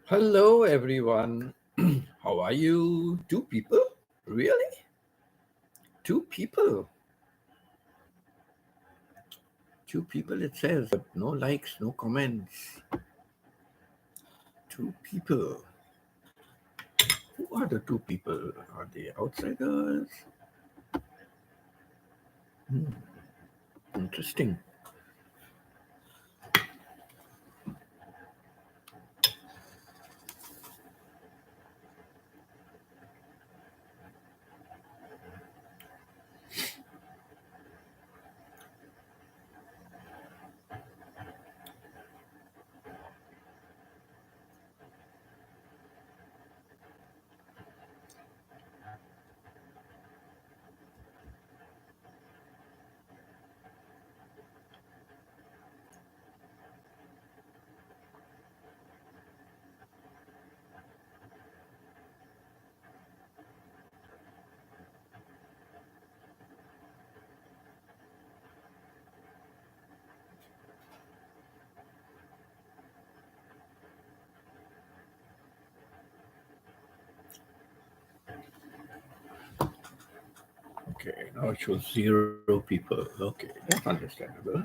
Hello, everyone. How are you? Two people? Really? Two people? Two people, it says, but no likes, no comments. Two people. Who are the two people? Are they outsiders? Interesting. Okay, now it shows 0 people. Okay, that's understandable.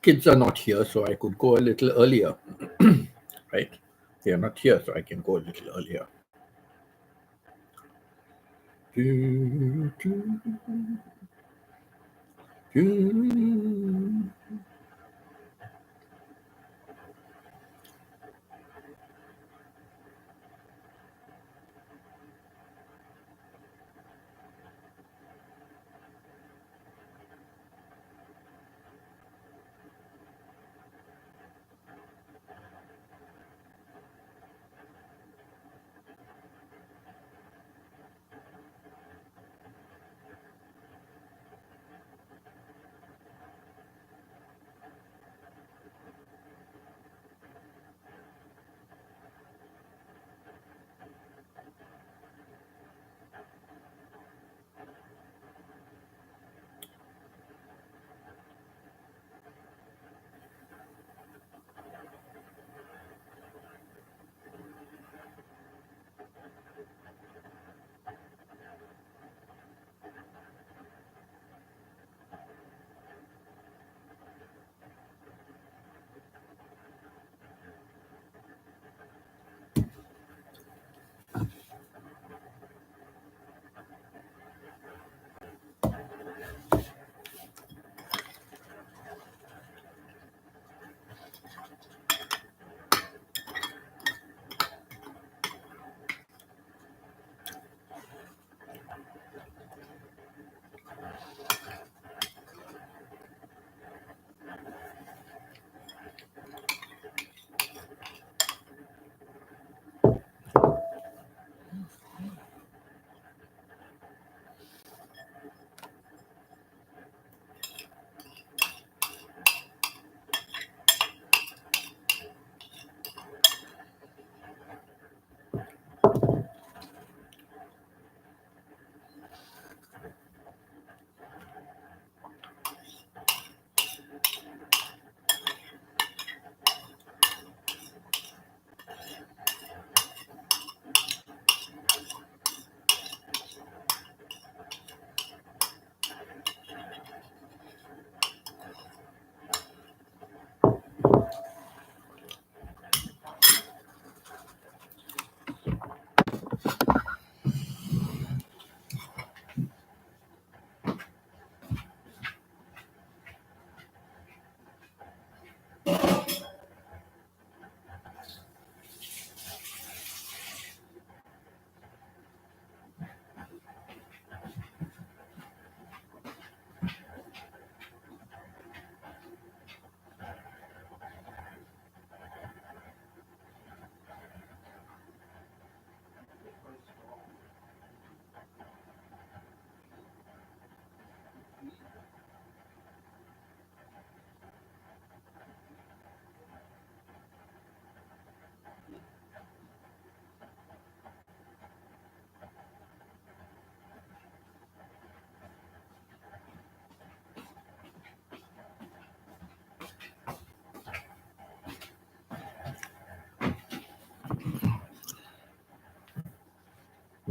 Kids are not here, so I could go a little earlier, right? They are not here, so I can go a little earlier. Do, do, do.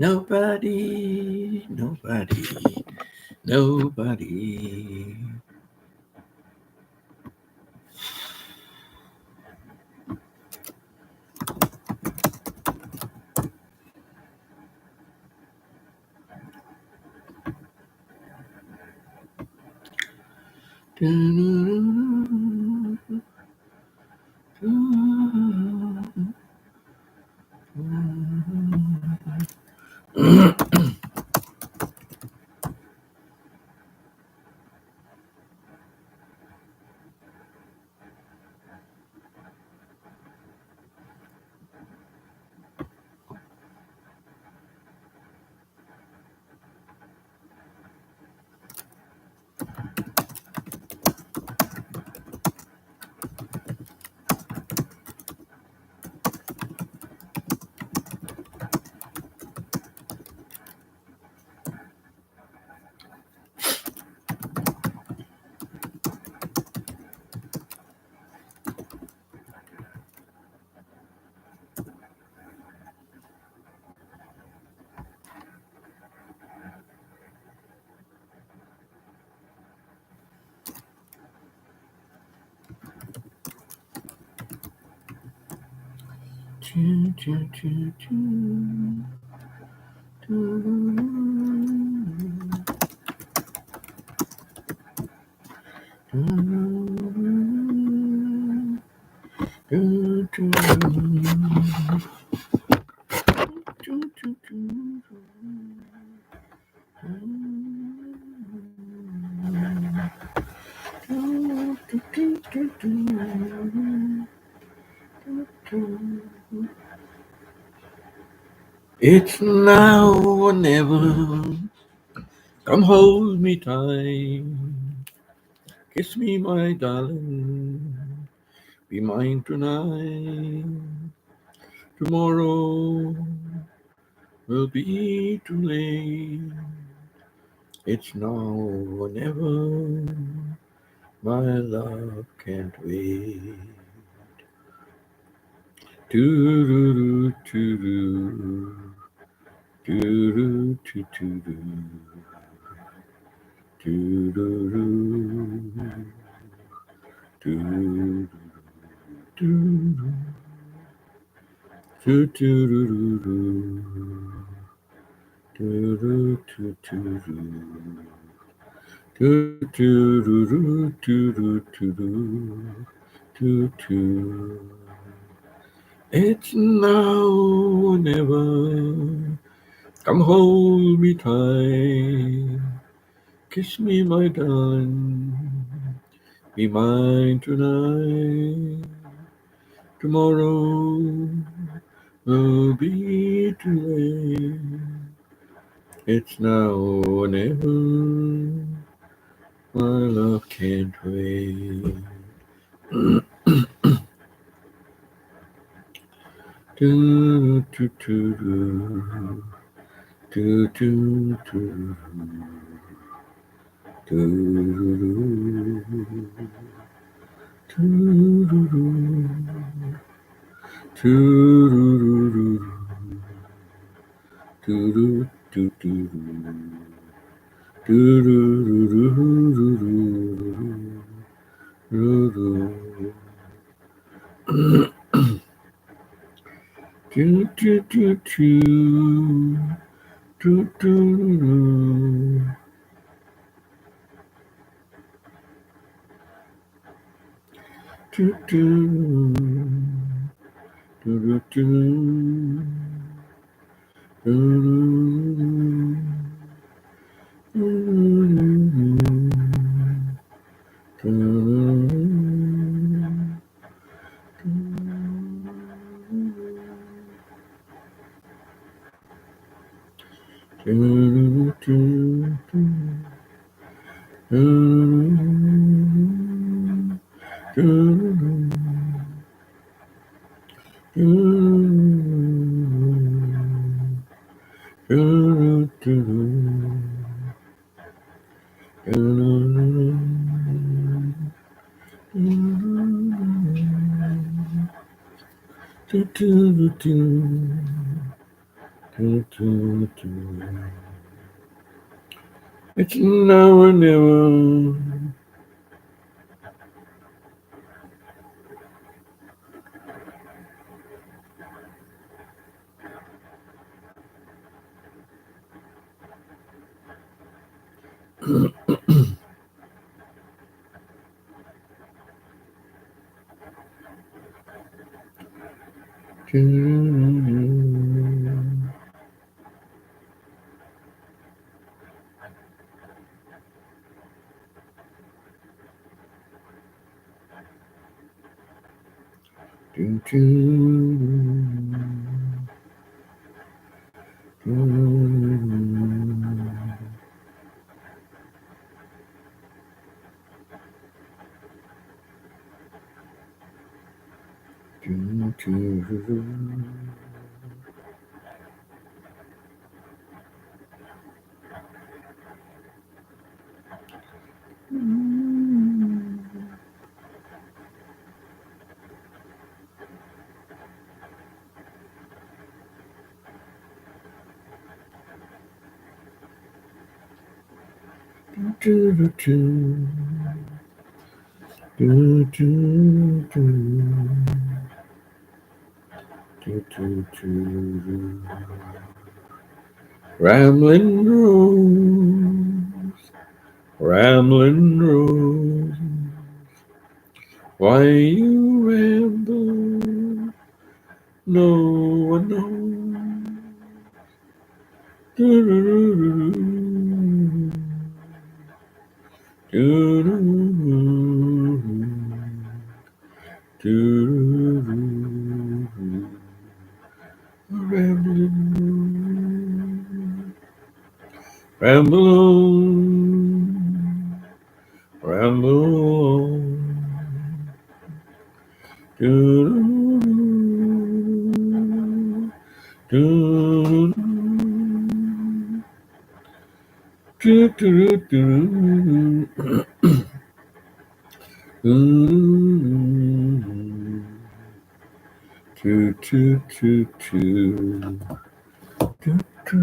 Nobody, nobody, nobody. It's now or never. Come hold me tight. Kiss me, my darling. Be mine tonight. Tomorrow will be too late. It's now or never. My love can't wait. Doo-doo-doo, doo-doo. Doo-doo, doo-doo-doo. Doo-doo-doo. Doo-doo-doo. Doo-doo. Doo-doo-doo-doo. Doo-doo-doo-doo-doo. Doo-doo-doo-doo-doo-doo. Doo-doo. It's now or never. Come hold me tight. Kiss me, my darling. Be mine tonight. Tomorrow will be too late. It's now or never. My love can't wait. Do, do, do, do. Do, do, do, do, do, It's now or never. Rambling rose, rambling rose, why you ramble? No one knows. Do-do-do-do-do. Do-do-do-do-do. Rambling, ramble on, ramble on. Do-do-do, do-do-do, do-do-do-do. Do, do, do, do. Do, do.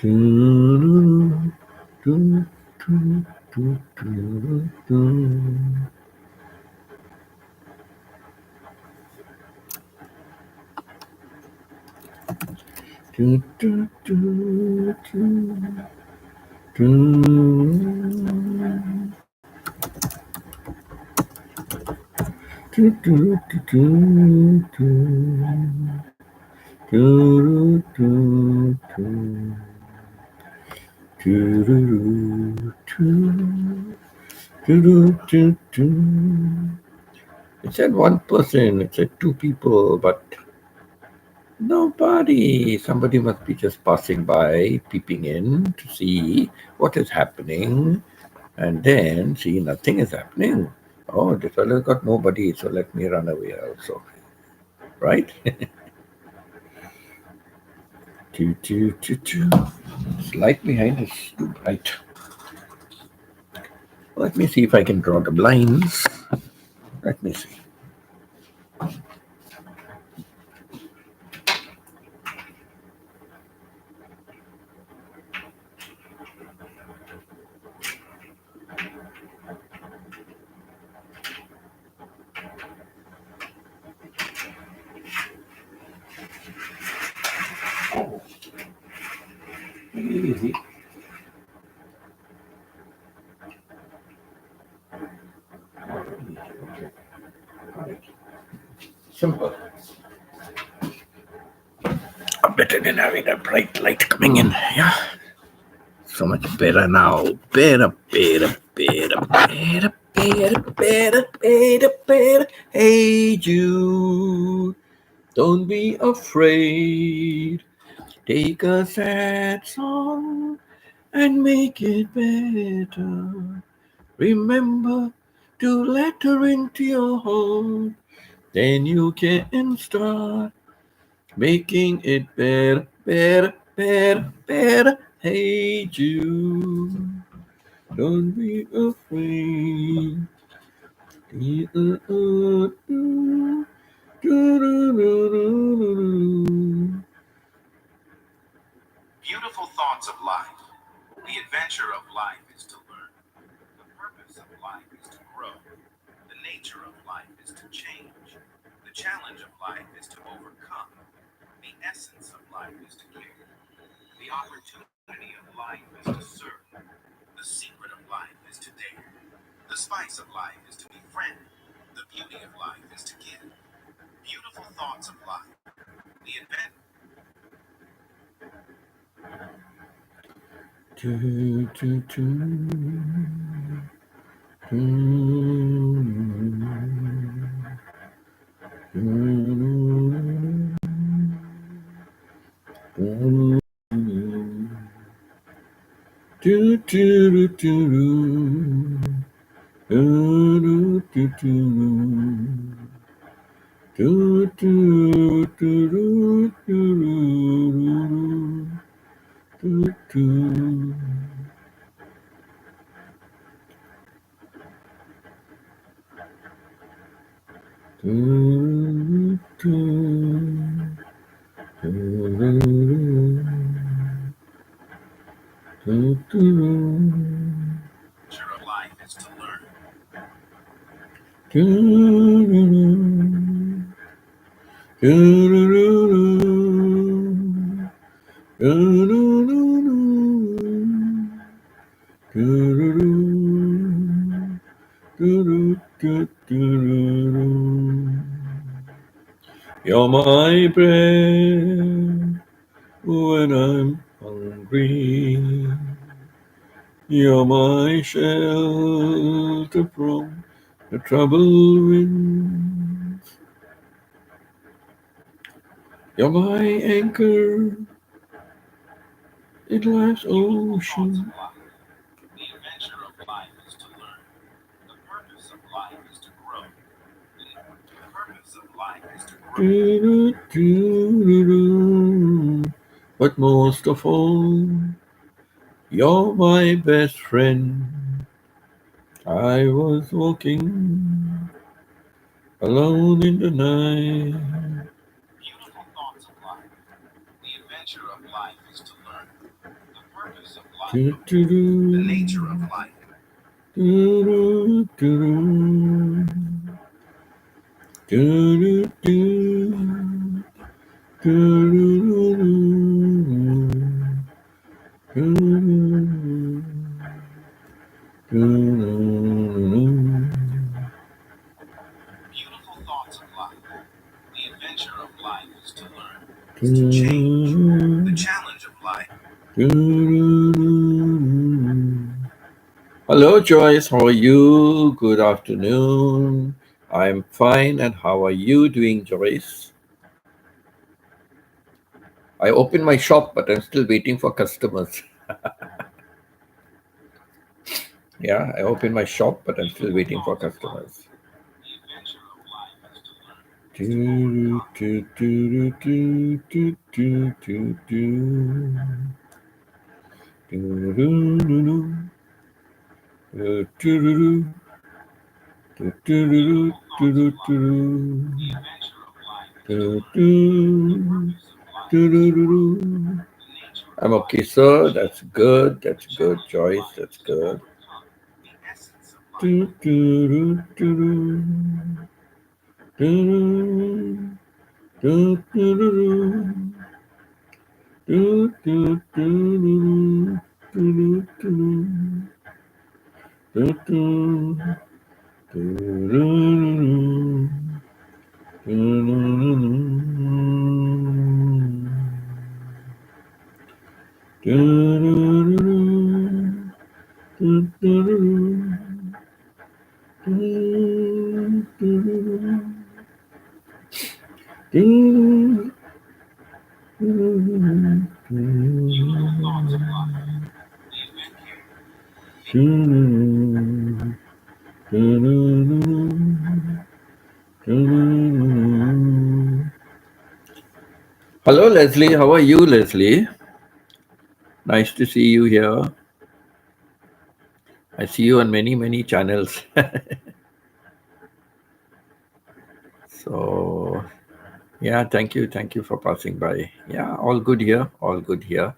Do, do, do, do, do, do. Do, do, do, do, do. Do, do, do, do, do. Do, do, do. Do, do, do, do, do, do. It said one person, it said two people, but nobody. Somebody must be just passing by, peeping in to see what is happening, and then see nothing is happening. Oh, this fellow's got nobody, so let me run away also. Right? Choo, choo, choo, choo. This light behind is too bright. Let me see if I can draw the blinds. Let me see. Easy. Simple. Better than having a bright light coming in. Yeah. So much better now. Better. Hey, Jude. Don't be afraid. Take a sad song and make it better. Remember to let her into your home. Then you can start making it better. Hey, Jude, don't be afraid. Beautiful thoughts of life. The adventure of life is to learn. The purpose of life is to grow. The nature of life is to change. The challenge of life is to overcome. The essence of life is to care. The opportunity of life is to serve. The secret of life is to dare. The spice of life is to befriend. The beauty of life is to give. Beautiful thoughts of life. The adventure. Of life is to learn. You're my bread when I'm hungry. You're my shelter from the troubled winds. You're my anchor in life's ocean. The adventure of life is to learn. The purpose of life is to grow. The purpose of life is to grow. But most of all, you're my best friend. I was walking alone in the night. Beautiful thoughts of life. The adventure of life is to learn. The purpose of life. The nature of life. Beautiful thoughts of life. The adventure of life is to learn. Is to change. The challenge of life. Hello, Joyce. How are you? Good afternoon. I'm fine. And how are you doing, Joyce? I opened my shop, but I'm still waiting for customers. Yeah, I opened my shop, but I'm still waiting for customers. The adventure of life is to learn. The adventure of life is to learn. The purpose of life is to grow. The nature of I'm life okay, is to sir. change. That's good. The That's good, challenge of Joyce. life That's is to good. overcome. The essence of life. Beautiful thoughts of life. The adventure. Hello, Leslie. How are you, Leslie? Nice to see you here. I see you on many, many channels. So, yeah, thank you for passing by. Yeah, all good here, all good here.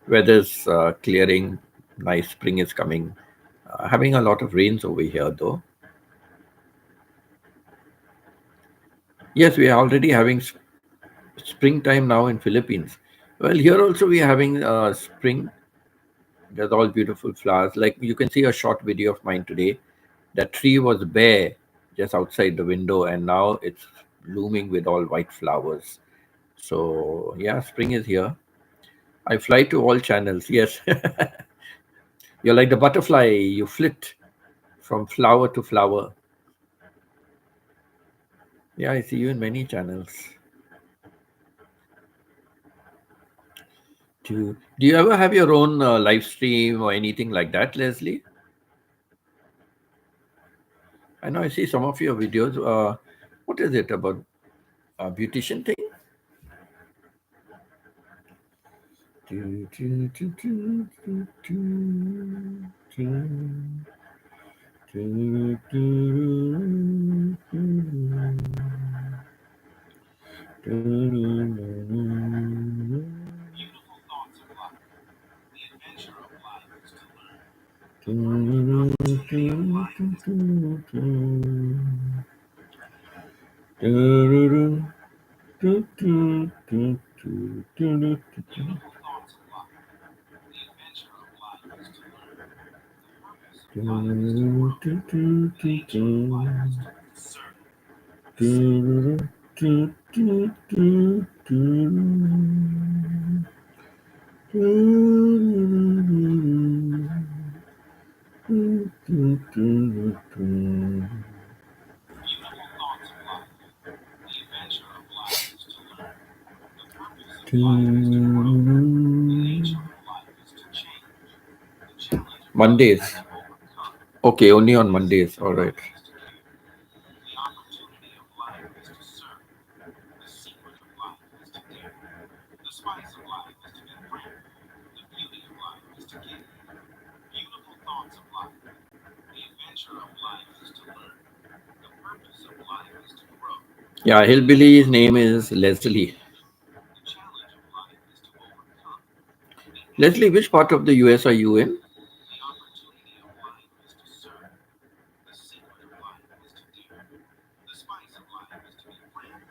Weather's clearing, nice spring is coming. Having a lot of rains over here, though. Yes, we are already having springtime now in Philippines. Well, here also we are having spring. There's all beautiful flowers. Like you can see a short video of mine today. That tree was bare just outside the window, and now it's blooming with all white flowers. So yeah, spring is here. I fly to all channels. Yes, you're like the butterfly. You flit from flower to flower. Yeah, I see you in many channels. Do you ever have your own live stream or anything like that, Leslie? I know I see some of your videos. What is it about a beautician thing? Do, do, do, do, do, do, do, do, do, do, do. Beautiful thoughts of life. The adventure of life is to learn. The purpose and Do, opportunity of do, life do, is do, do. Do, do, do, do, do, do, do, do, beautiful thoughts of life. The adventure of life is to learn. The purpose of life is to do, grow. do, do, The do, nature of life do. is to serve. The secret of Do, do, do, do, do. beautiful thoughts of life. The adventure of life is to learn. The purpose of life is to grow. The nature of life is to change. The challenge of life is Mondays. to overcome. Okay, only on The Mondays. secret All of right. life is to give. The opportunity of life is to serve. The secret of life is to dare. The spice of life is to be frank. The beauty of life is to give. Beautiful thoughts of life. The adventure of life is to learn. The purpose of life is to grow. Yeah, The Hillbilly's nature of name life is is to Leslie. change. The challenge of life is to overcome. The Leslie, secret which of part of life the is to US are give. you in? The opportunity of life is to serve. The secret of life is to dare. The spice of life is to be frank.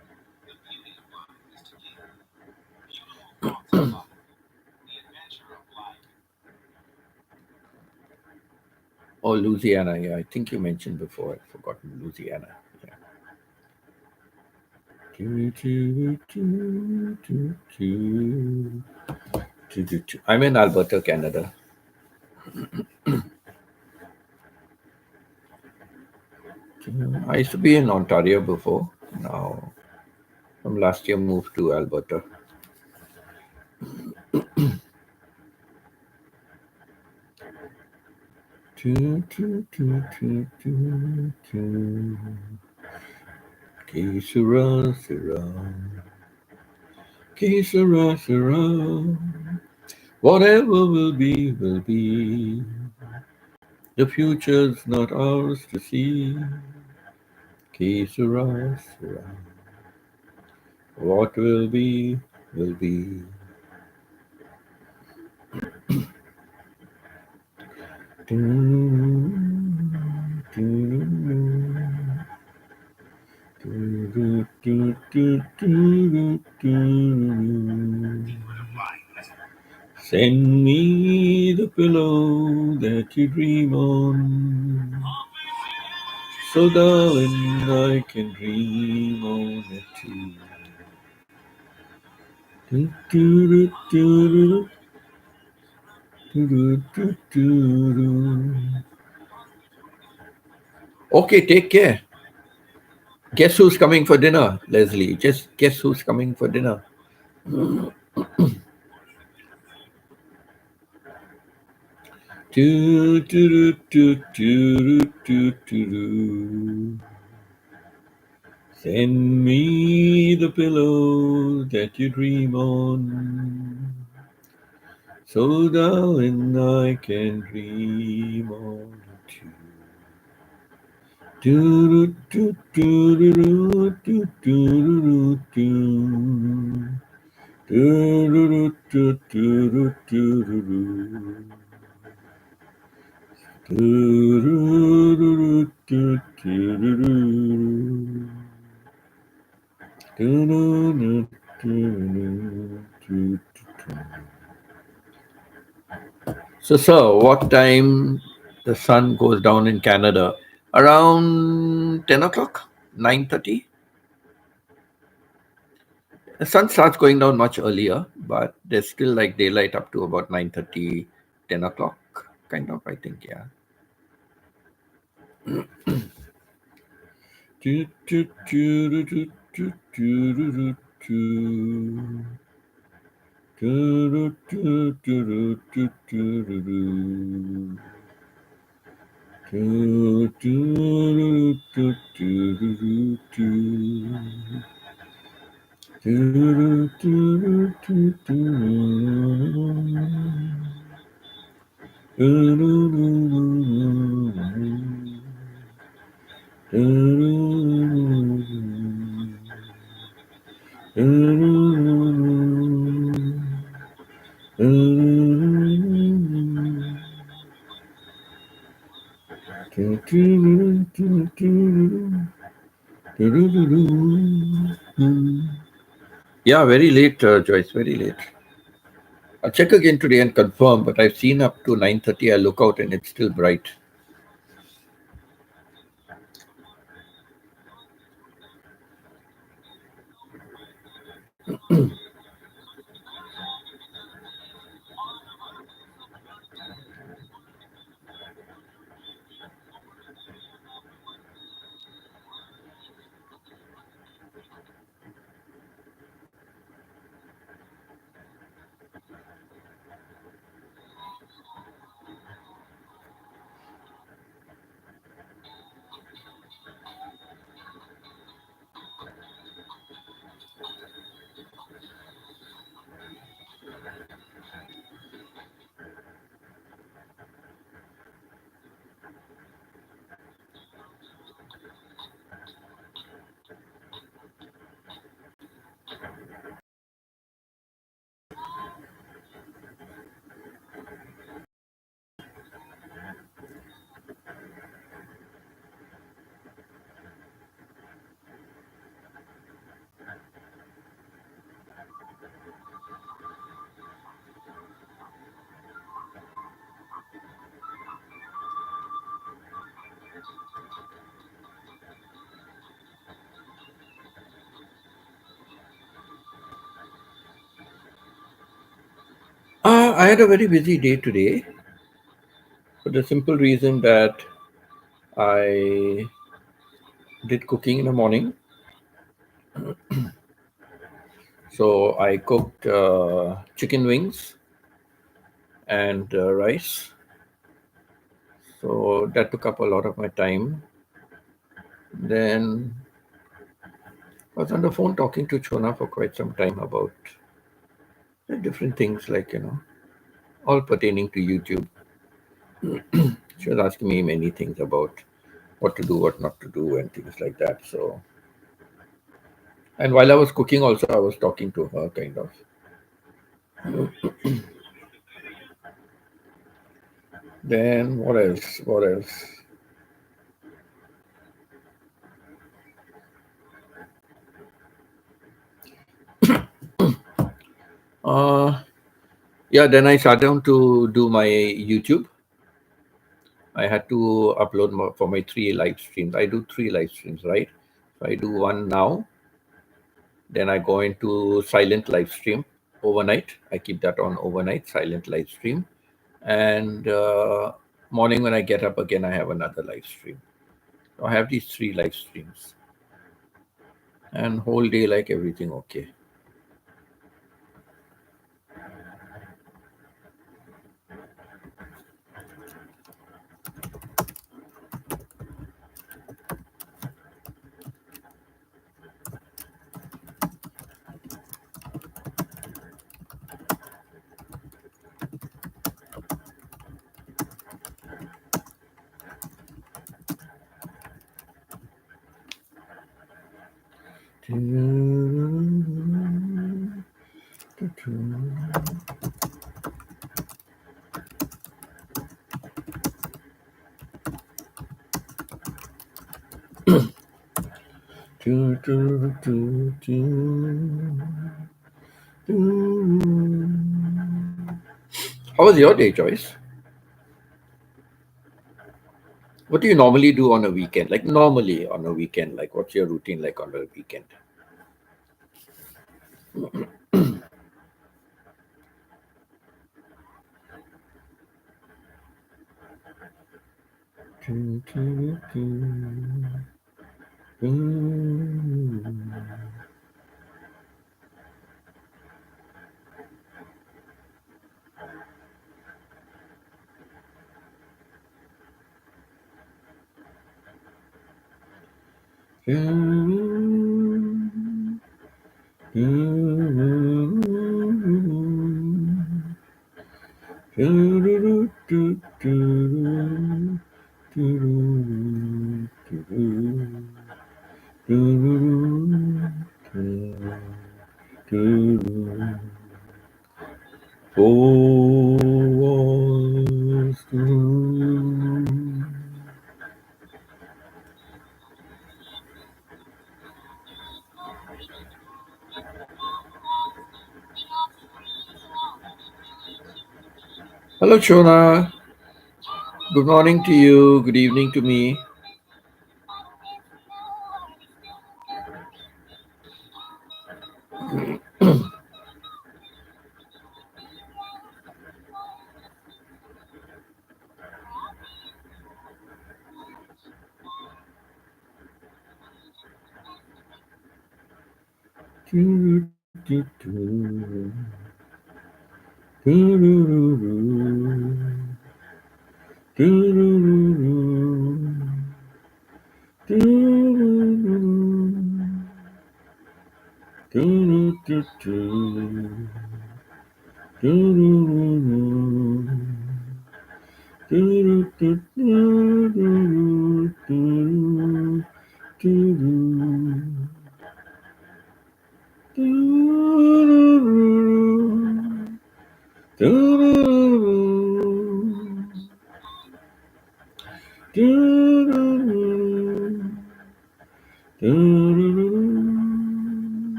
The beauty of life is to give. Beautiful thoughts of life. The adventure of life. Oh, Louisiana. Yeah, I think you mentioned before. I've forgotten Louisiana. Yeah. I'm in Alberta, Canada. I used to be in Ontario before. Now, from last year, moved to Alberta. Que sera, sera. Que sera, sera. Whatever will be, will be. The future's not ours to see. Que sera, sera. What will be, will be. Secret of life is Send me the pillow that you dream on, so darling I can dream on it too. Do, do, do, do, do, do, do, do. Okay, take care. Guess who's coming for dinner, Leslie? Just guess who's coming for dinner. Do, do, do, do, do, do, do. Send me the pillow that you dream on, so darling I can dream on it too. Do do do do do do do do do. Do do do do do do do do. Do do do do do do do. Do do do do do do. So, sir, what time the sun goes down in Canada? Around 10 o'clock? 9:30? The sun starts going down much earlier, but there's still like daylight up to about 9:30, 10 o'clock, kind of, I think, yeah. Do, do, do, do, do, do, do, do. Do, do, do, do, do, do, do, do. Do, do, do, do, do, do. Do, do, do, do, do. Yeah, very late, Joyce, very late. I'll check again today and confirm, but I've seen up to 9:30. I look out and it's still bright. I had a very busy day today for the simple reason that I did cooking in the morning. So I cooked chicken wings and rice. So that took up a lot of my time. Then I was on the phone talking to Chona for quite some time about different things, like, all pertaining to YouTube. She was asking me many things about what to do, what not to do, and things like that. So, and while I was cooking, also I was talking to her, kind of. Then what else? What else? Uh, yeah. Then I sat down to do my YouTube. I had to upload for my 3 live streams. I do 3 live streams, right? So I do one now. Then I go into silent live stream overnight. I keep that on overnight, silent live stream. And morning when I get up again, I have another live stream. So I have these 3 live streams. And whole day, like everything okay. How was your day, Joyce? What do you normally do on a weekend? Like normally on a weekend, like what's your routine like on a weekend? Hello, Shona. Good morning to you. Good evening to me.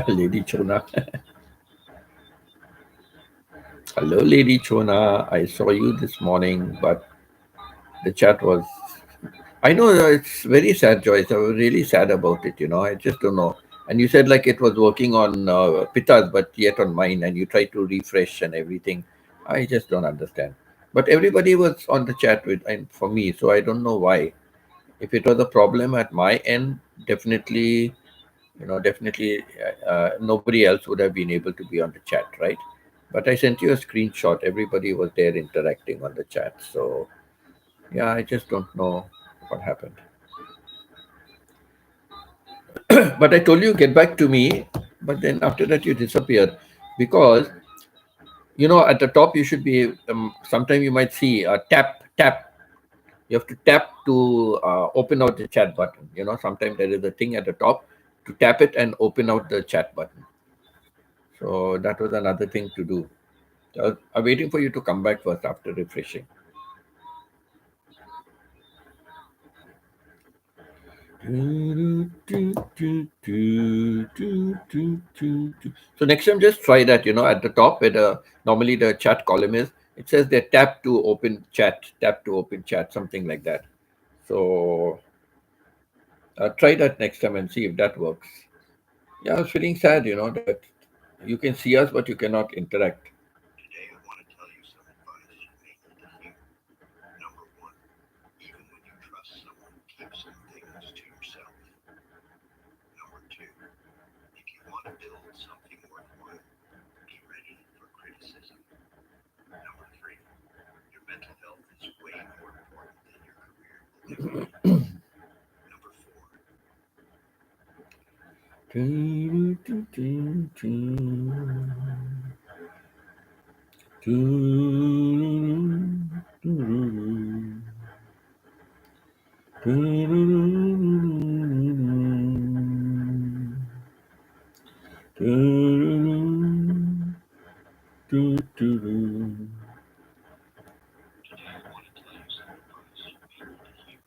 Lady Chona. Hello, Lady Chona. I saw you this morning, but the chat was. I know it's very sad, Joyce. I was really sad about it. I just don't know. And you said like it was working on Pita's, but yet on mine, and you tried to refresh and everything. I just don't understand. But everybody was on the chat with and for me, so I don't know why. If it was a problem at my end, definitely, nobody else would have been able to be on the chat, right? But I sent you a screenshot. Everybody was there interacting on the chat. So yeah, I just don't know what happened. But I told you get back to me, but then after that you disappeared because at the top you should be. Sometime you might see a tap tap. You have to tap to open out the chat button. Sometimes there is a thing at the top to tap it and open out the chat button. So that was another thing to do. I'm waiting for you to come back first after refreshing. So next time, just try that. At the top where normally the chat column is, it says there tap to open chat, something like that. So try that next time and see if that works. Yeah, I was feeling sad, that you can see us but you cannot interact. Today, I want to tell you some advice you may need to hear. Number one, even when you trust someone, keep some things to yourself. Number two, if you want to build something worthwhile, be ready for criticism. Number three, your mental health is way more important than your career will ever be. Number four, Do, do, do, do, do, do, do, do, do. Today I want to tell you some advice you may need to hear.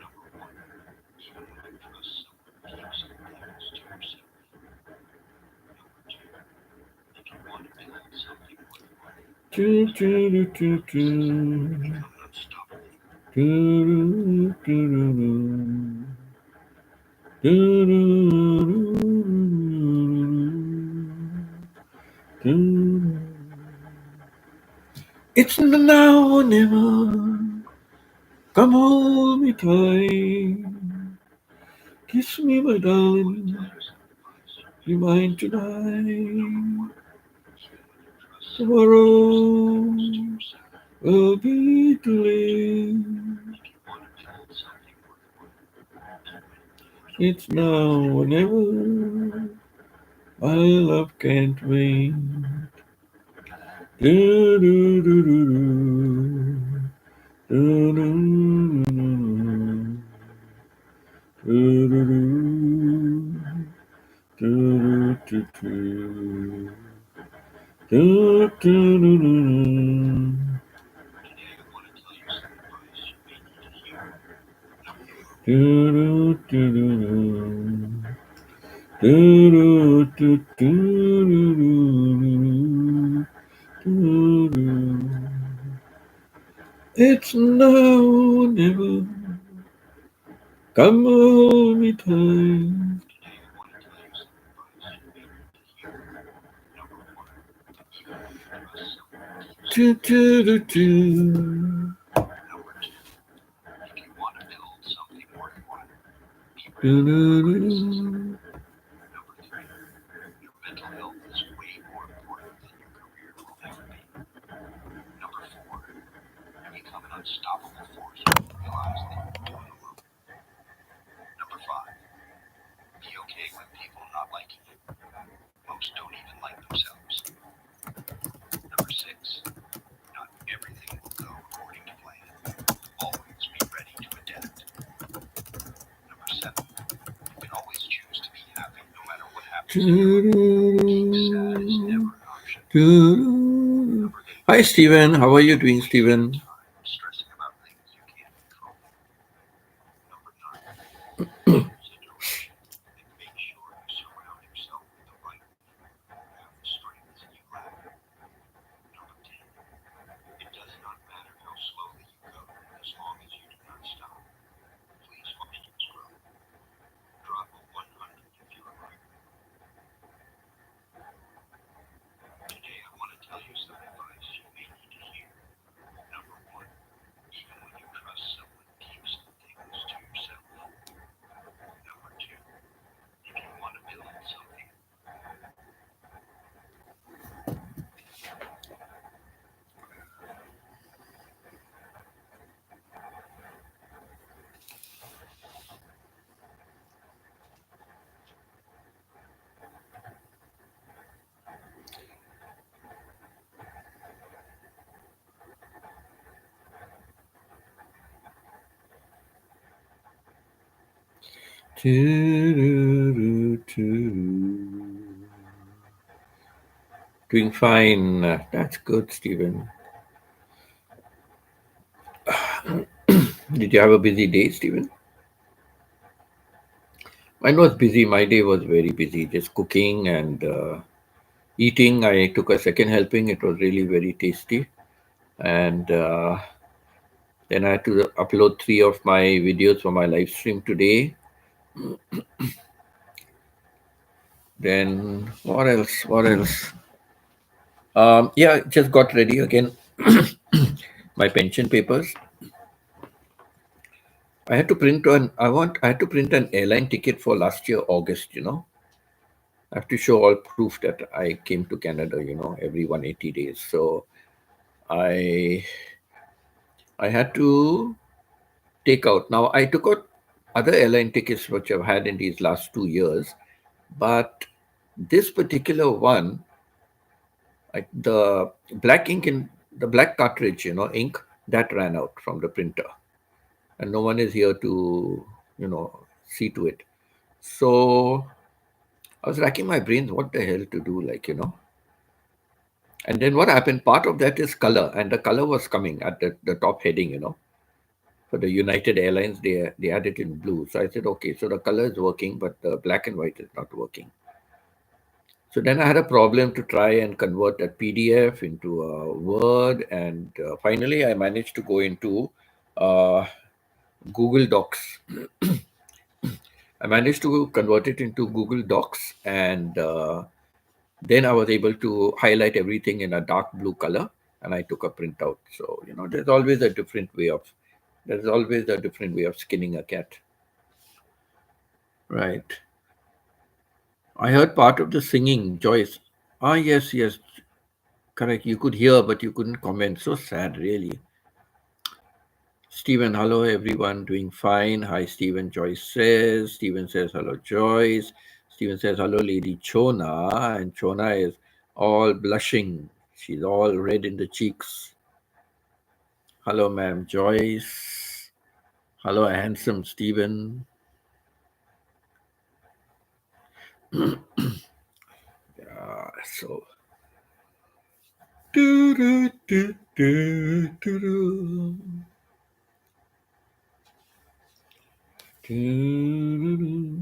Number one, even when you trust someone, keep some things to yourself. Number two, if you want to build something worthwhile, Do, keep do, do, do, something will do. become unstoppable. Do, do, do, do. Do, do, do, do. It's now or never. Come hold me tight. Kiss me, my Today I want to darling. tell you some advice you may Be need to mine hear. Number tonight. one, even when you trust someone, keep some Tomorrow things to yourself. will be too Number two, late. if you want to build something worthwhile, keep it to yourself. It's now or never. My love can't wait. Do, do, do, do, do. Do, do, do, do, do, do. Do, do, do, do, do, do, do. Today I want to tell you some advice you may need to hear. Number one, Do, do, do, do, do. Do, do, do, do, do, do, do. It's now or never. Come hold me tight. today I want to tell you some advice you may need to hear. Number one, even when you trust someone, keep some Do, things do, to do, yourself. do. Number two, if you want to build something worthwhile, keep it Do, within your do, rights. do. Number three, your mental health is way more important than your career will ever be. Number four, you become an unstoppable force when you realize that you can do it alone. Number five, be okay with people not liking you. Most don't even like themselves. Number six, not everything will go according to plan. Always be ready to adapt. Number seven, you can always choose to be happy no matter what happens in your Do, life. Being sad is do, never an option. do. Number eight, Hi, Steven. How are you don't doing, waste your Steven? time stressing about things you can't control. Number nine, choose a direction and make sure you surround yourself with the right people who have the strengths you lack. Number 10, it does not matter how slowly you go as long as you do not stop. Please find your growth. Drop a 100 if you're a writer. Today I want to tell you some advice you may need to hear. Number one, even when you trust someone, keep some things to yourself. Number two, if you want to build something, Do, do, do, do. Doing fine. That's good, Steven. Did you have a busy day, Steven? Mine was busy. My day was very busy, just cooking and eating. I took a second helping. It was really very tasty. And then I had to upload 3 of my videos for my live stream today. Then what else? What else? Yeah, just got ready again. My pension papers. I had to print one. I had to print an airline ticket for last year August. I have to show all proof that I came to Canada. Every 180 days. So I I had to take out. Now I took out other airline tickets which I've had in these last 2 years, But this particular one, the black ink in the black cartridge, ink that ran out from the printer, and no one is here to, see to it. So I was racking my brains, what the hell to do, And then what happened? Part of that is color, and the color was coming at the top heading. For the United Airlines, they had it in blue. So I said, okay, so the color is working, but the black and white is not working. So then I had a problem to try and convert that PDF into a Word, and finally I managed to go into uh, Google Docs. I managed to convert it into Google Docs, and then I was able to highlight everything in a dark blue color, and I took a printout. So there's always a different way of skinning a cat, right? I heard part of the singing, Joyce. Ah, yes, yes, correct. You could hear, but you couldn't comment. So sad, really. Stephen, hello everyone, doing fine. Hi, Stephen. Joyce says. Stephen says hello, Joyce. Stephen says hello, Lady Chona, and Chona is all blushing. She's all red in the cheeks. Hello, ma'am, Joyce. Hello, handsome Stephen. So. Do, do, do, do, do, do. Do, do, do.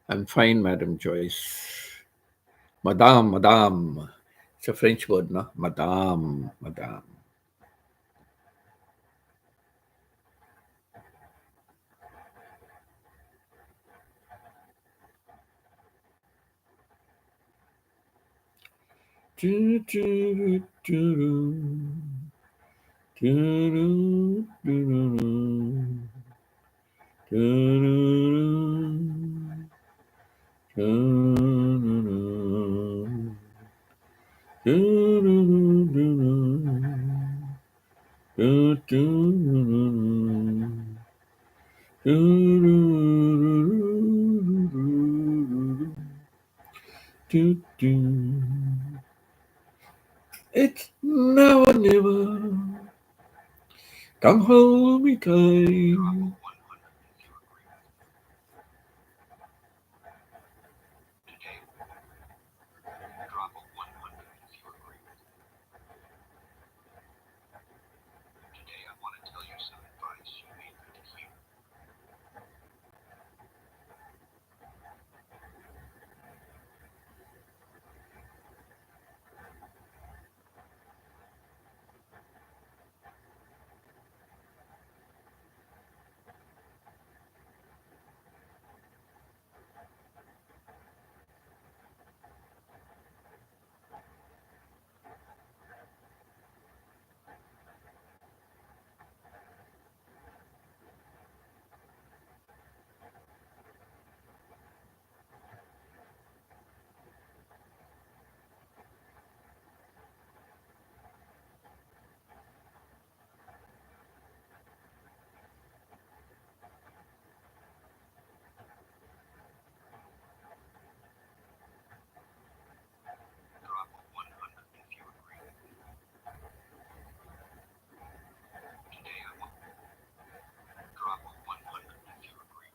I'm fine, Madam Joyce. Madame, Madame. It's a French word, no? Madame, Madame. Do, do, do, do, do, do, do, do, do, do, do, do, do. It's now or never. Come hold me tight. Drop a 100 if you agree. Today I want to tell you some advice you may need to hear. Drop a 100 if you agree. Today I want drop a 100 if you agree.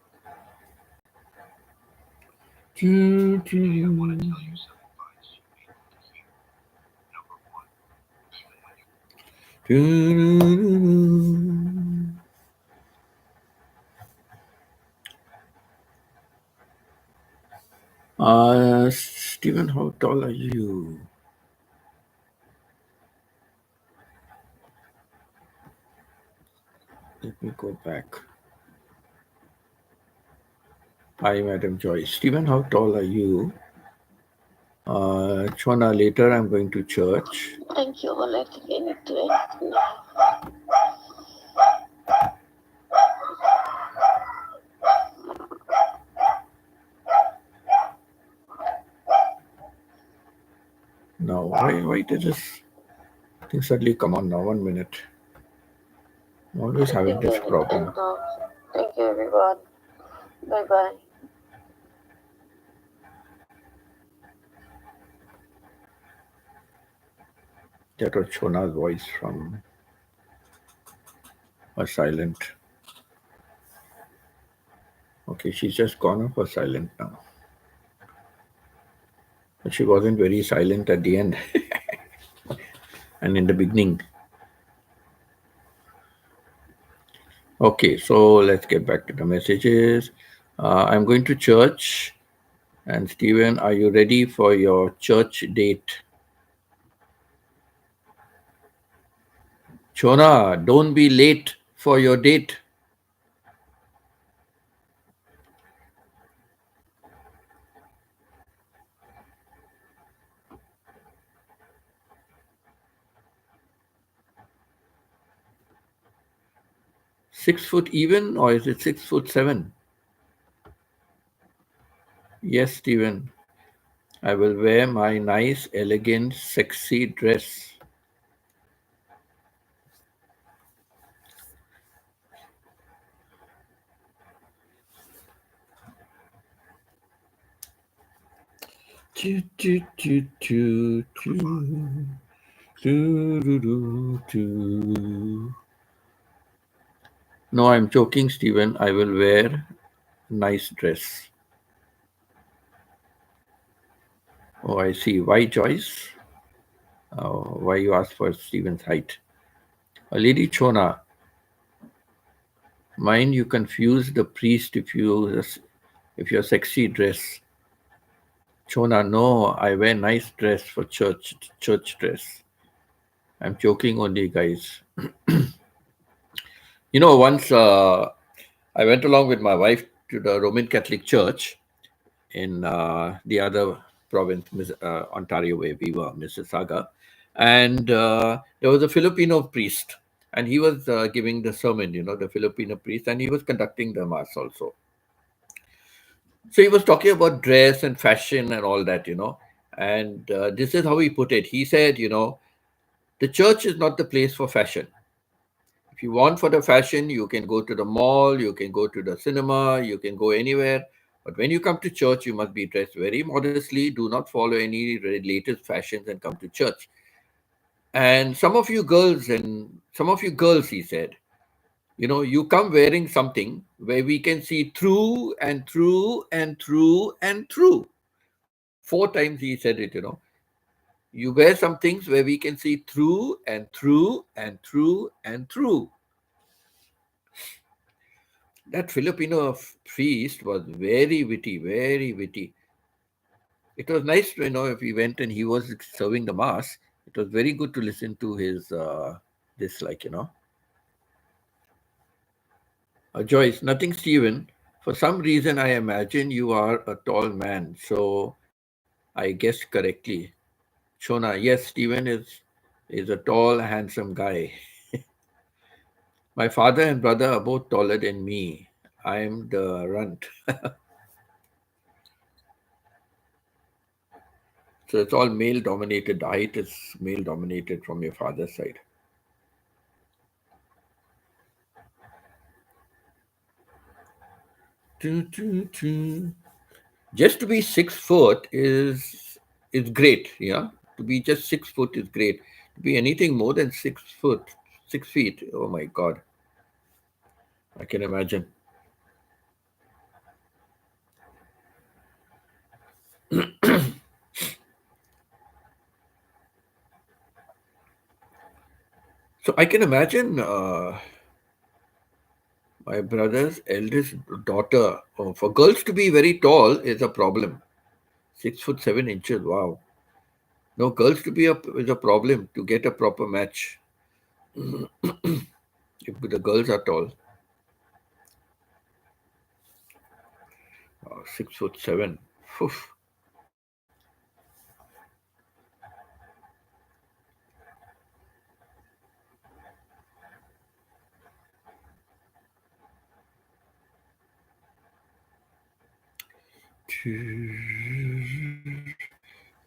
Today I want to tell you some advice you may need to hear. Number one, even when you Stephen, how tall are you? Let me go back. Hi, Madam Joyce. Stephen, how tall are you? Chona, later I'm going to church. Thank you for letting me into it. Now, why did this thing suddenly come on now? 1 minute. I'm always having this problem. Thank you, everyone. Bye bye. That was Chona's voice from a silent. Okay, she's just gone off a silent now. But she wasn't very silent at the end and in the beginning. Okay, so let's get back to the messages. I'm going to church. And Stephen, are you ready for your church date? Chona, don't be late for your date. $6 even, or is it 6'7"? Yes, Stephen. I will wear my nice, elegant, sexy dress. No, I'm joking, Stephen. I will wear nice dress. Oh, I see. Why, Joyce? Why you ask for Stephen's height? Lady Chona, mind you confuse the priest if your sexy dress. Chona, no, I wear nice dress for church dress. I'm joking only, guys. Once I went along with my wife to the Roman Catholic Church in the other province, Ontario, where we were, Mississauga. And there was a Filipino priest, and he was giving the sermon, the Filipino priest, and he was conducting the mass also. So he was talking about dress and fashion and all that, and this is how he put it. He said, the church is not the place for fashion. If you want for the fashion, you can go to the mall, you can go to the cinema, you can go anywhere. But when you come to church, you must be dressed very modestly. Do not follow any latest fashions and come to church. And some of you girls, he said, you come wearing something where we can see through and through and through and through. 4 times he said it, You wear some things where we can see through and through and through and through. That Filipino priest was very witty, very witty. It was nice to if he went and he was serving the mass. It was very good to listen to his Joyce, nothing, Stephen. For some reason, I imagine you are a tall man, so I guessed correctly. Shona, yes, Stephen is a tall, handsome guy. My father and brother are both taller than me. I am the runt. So it's all male dominated. The height is male dominated from your father's side. Just to be 6 foot is great, yeah. To be just 6 foot is great. To be anything more than 6 foot, 6 feet, oh my God. I can imagine. So I can imagine my brother's eldest daughter. For girls to be very tall is a problem. 6'7". Wow. No, girls to be up is a problem to get a proper match. If the girls are tall. 6'7". Oof.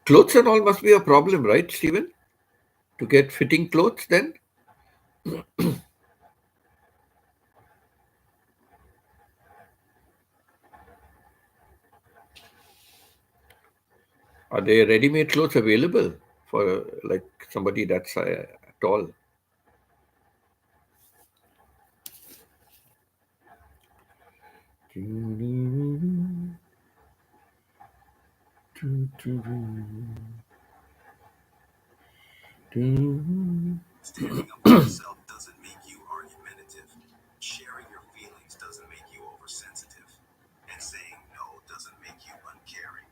Clothes and all must be a problem, right, Stephen? To get fitting clothes then? Are there ready-made clothes available for like somebody that's tall? Standing up for yourself doesn't make you argumentative. Sharing your feelings doesn't make you oversensitive. And saying no doesn't make you uncaring.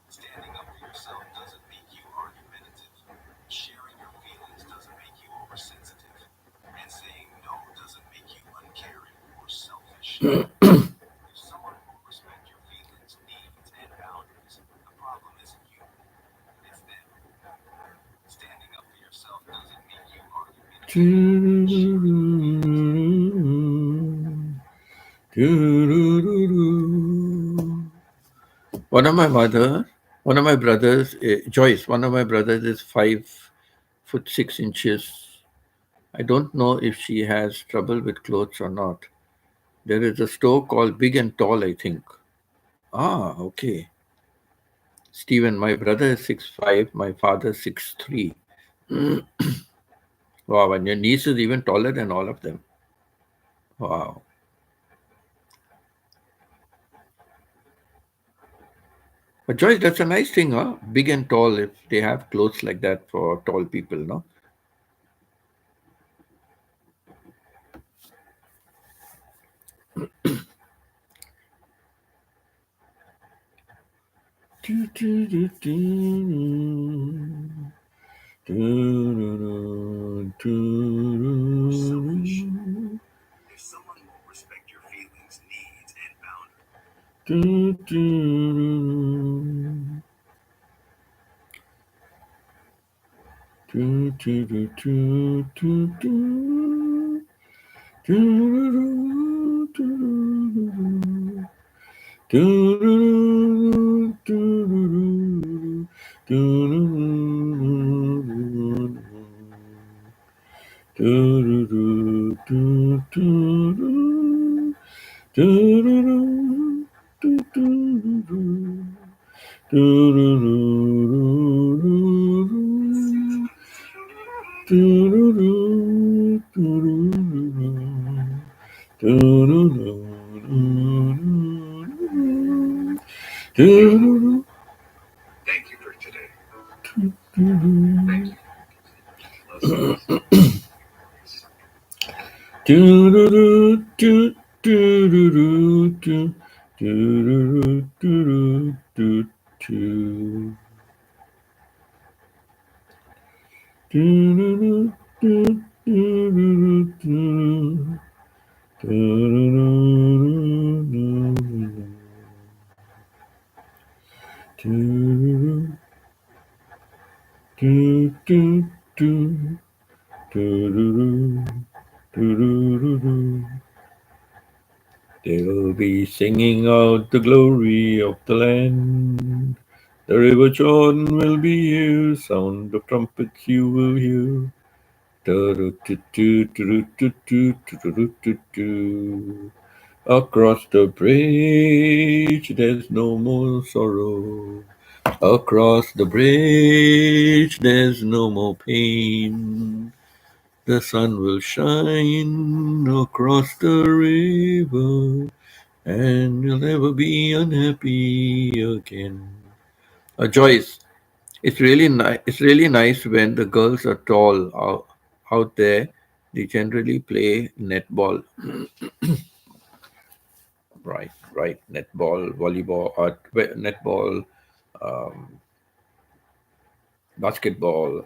Standing up for yourself doesn't make you argumentative. Sharing your feelings doesn't make you oversensitive. And saying no doesn't make you uncaring or selfish. If someone won't respect your feelings, needs, and boundaries, the problem isn't you, it's them. Standing up for yourself doesn't make you One of my brothers, Joyce, one of my brothers is 5'6". I don't know if she has trouble with clothes or not. There is a store called Big and Tall, I think. Ah, okay. Stephen, my brother is 6'5", my father 6'3". Wow, and your niece is even taller than all of them. Wow. But Joyce, that's a nice thing, huh? Big and tall, if they have clothes like that for tall people, no? selfish. If someone won't respect your feelings, needs, and Thank you for today. Thank They'll be singing out the glory of the land. The river Jordan will be here, sound of trumpets you will hear. Across the bridge, there's no more sorrow. Across the bridge, there's no more pain. The sun will shine across the river. and you'll never be unhappy again. Joyce, it's really nice. It's really nice when the girls are tall out there. They generally play netball, right. Netball, volleyball, netball, um, basketball.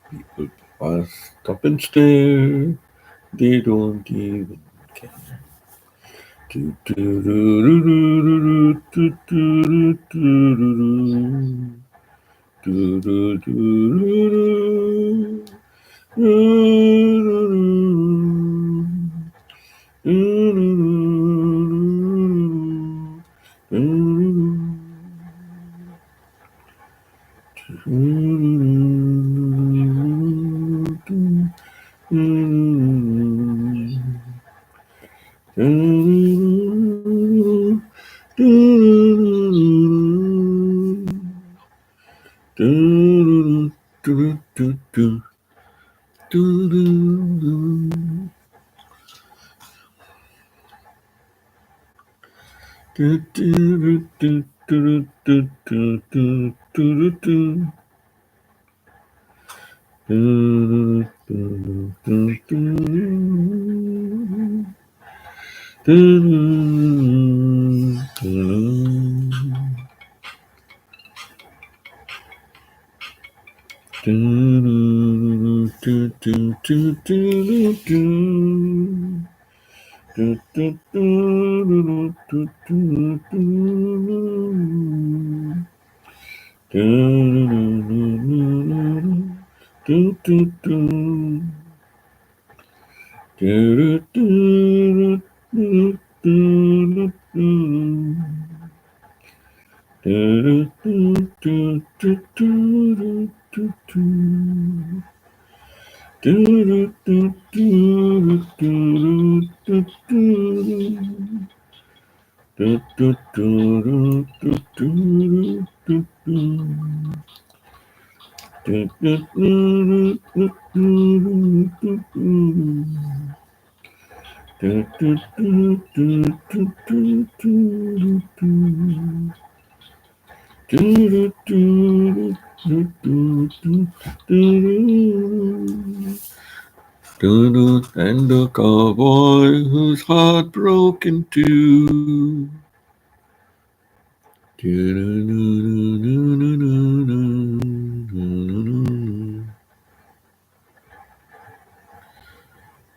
People stop and stare. They don't even care. Do, do, do, do, do, do, do, do, do. Do, do, do, do, do. Do, do, do, do, do, do, do. Do, do, do, do, do, do, do. Do, do, do, do, do, do, do. Do, do, do, do, do, do, do. Do, do, do, do, do, do, do, do. Do, do, do, do, do, do, do. Do, do, and the cowboy whose heart broke in two. Do, do, do, do, do, do, do, do, do.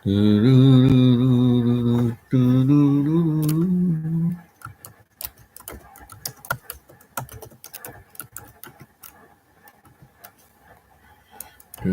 Do, do, do, do, do, do. Do,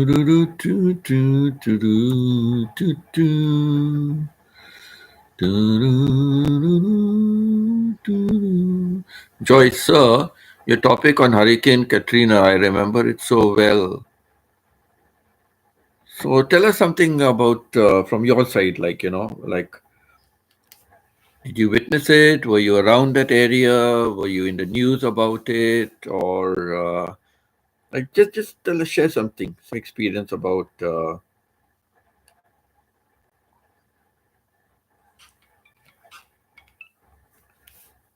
do, do, do, do, do, do, do. Joyce, sir, your topic on Hurricane Katrina, I remember it so well. So tell us something about from your side, like, like, did you witness it? Were you around that area? Were you in the news about it? Or like, just tell us, share something, some experience about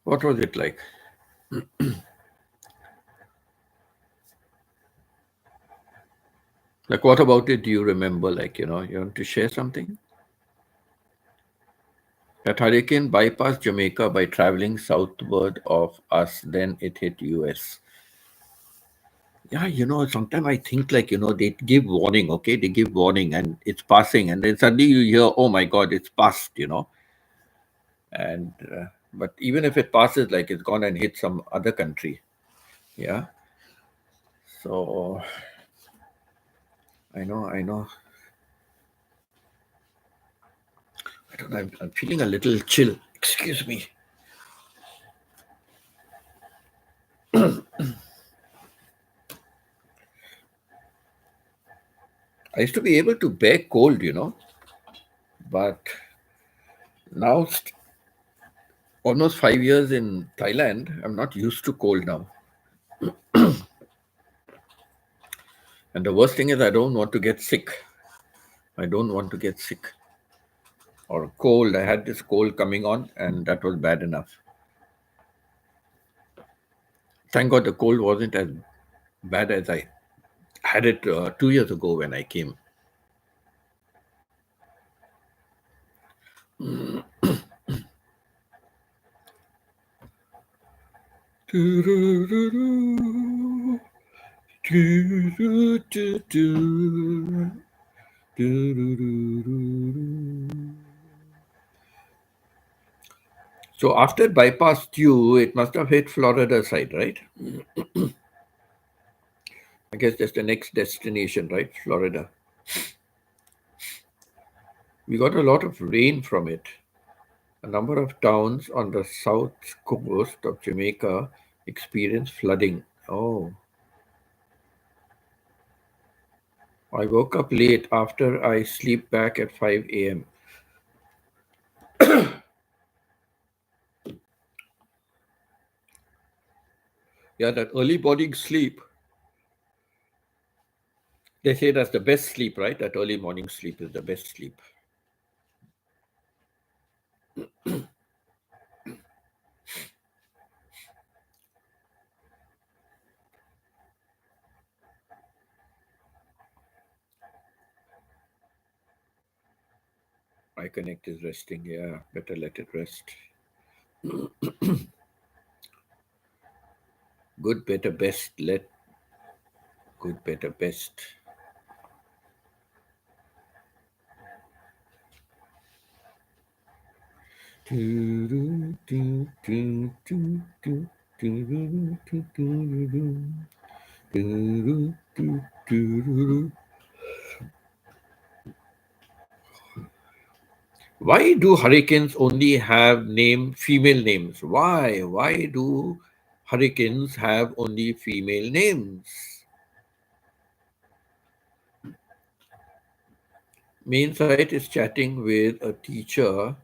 what was it like? Like, what about it do you remember? Like, you want to share something? That hurricane bypassed Jamaica by traveling southward of us, then it hit US. Yeah, sometimes I think like, they give warning, okay? They give warning and it's passing, and then suddenly you hear, oh my God, it's passed. And, but even if it passes, like it's gone and hit some other country. Yeah. So I know. I don't know. I'm feeling a little chill. Excuse me. I used to be able to bear cold, but now almost 5 years in Thailand, I'm not used to cold now. And the worst thing is, I don't want to get sick. I don't want to get sick or cold. I had this cold coming on, and that was bad enough. Thank God the cold wasn't as bad as I had it 2 years ago when I came. So after it bypassed you, it must have hit Florida side, right? I guess that's the next destination, right? Florida. We got a lot of rain from it. A number of towns on the south coast of Jamaica experienced flooding. Oh, I woke up late after I sleep back at 5 a.m. Yeah, that early morning sleep They say that's the best sleep, right? That early morning sleep is the best sleep. I connect is resting. Yeah, better let it rest. Good, better, best. Let good, better, best. Why do hurricanes only have female names? Why? Why do hurricanes have only female names? Main site is chatting with a teacher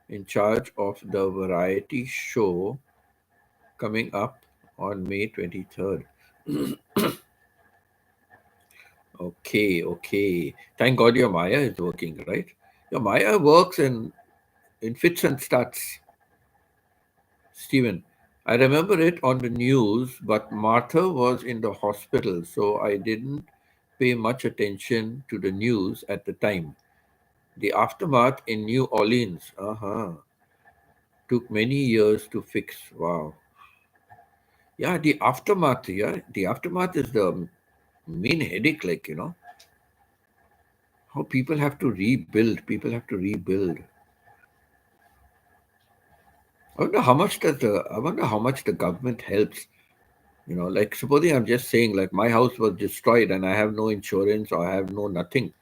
in charge of the variety show coming up on May 23rd. Okay, okay. Thank God your Maya is working, right? Your Maya works in fits and starts. Stephen, I remember it on the news, but Martha was in the hospital, so I didn't pay much attention to the news at the time. The aftermath in New Orleans, took many years to fix. Wow. Yeah, the aftermath, the aftermath is the main headache, how people have to rebuild. People have to rebuild. I wonder how much the government helps. Like supposing I'm just saying, like my house was destroyed and I have no insurance or I have no nothing.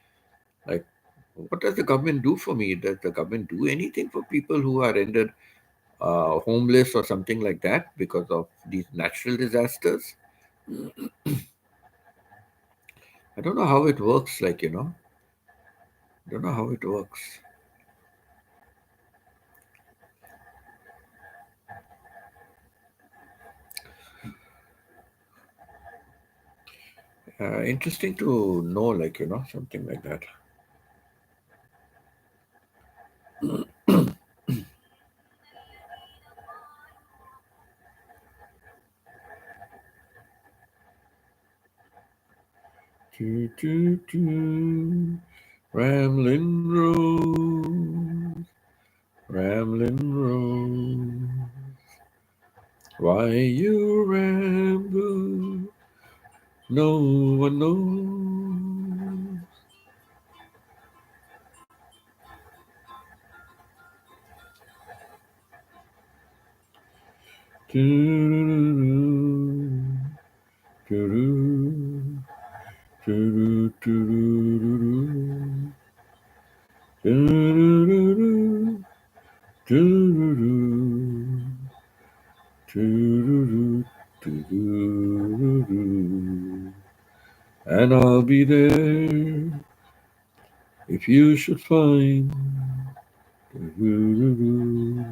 Like, what does the government do for me? Does the government do anything for people who are rendered homeless or something like that because of these natural disasters? I don't know how it works. I don't know how it works. Interesting to know, something like that. Choo, choo, choo. Ramblin' Rose, Ramblin' Rose. Why you ramble? No one knows. Doo-doo-doo-doo, doo-doo, doo-doo-doo-doo-doo, doo-doo-doo-doo, doo-doo-doo, doo-doo-doo, doo-doo-doo-doo. And I'll be there if you should find. Doo-doo-doo-doo,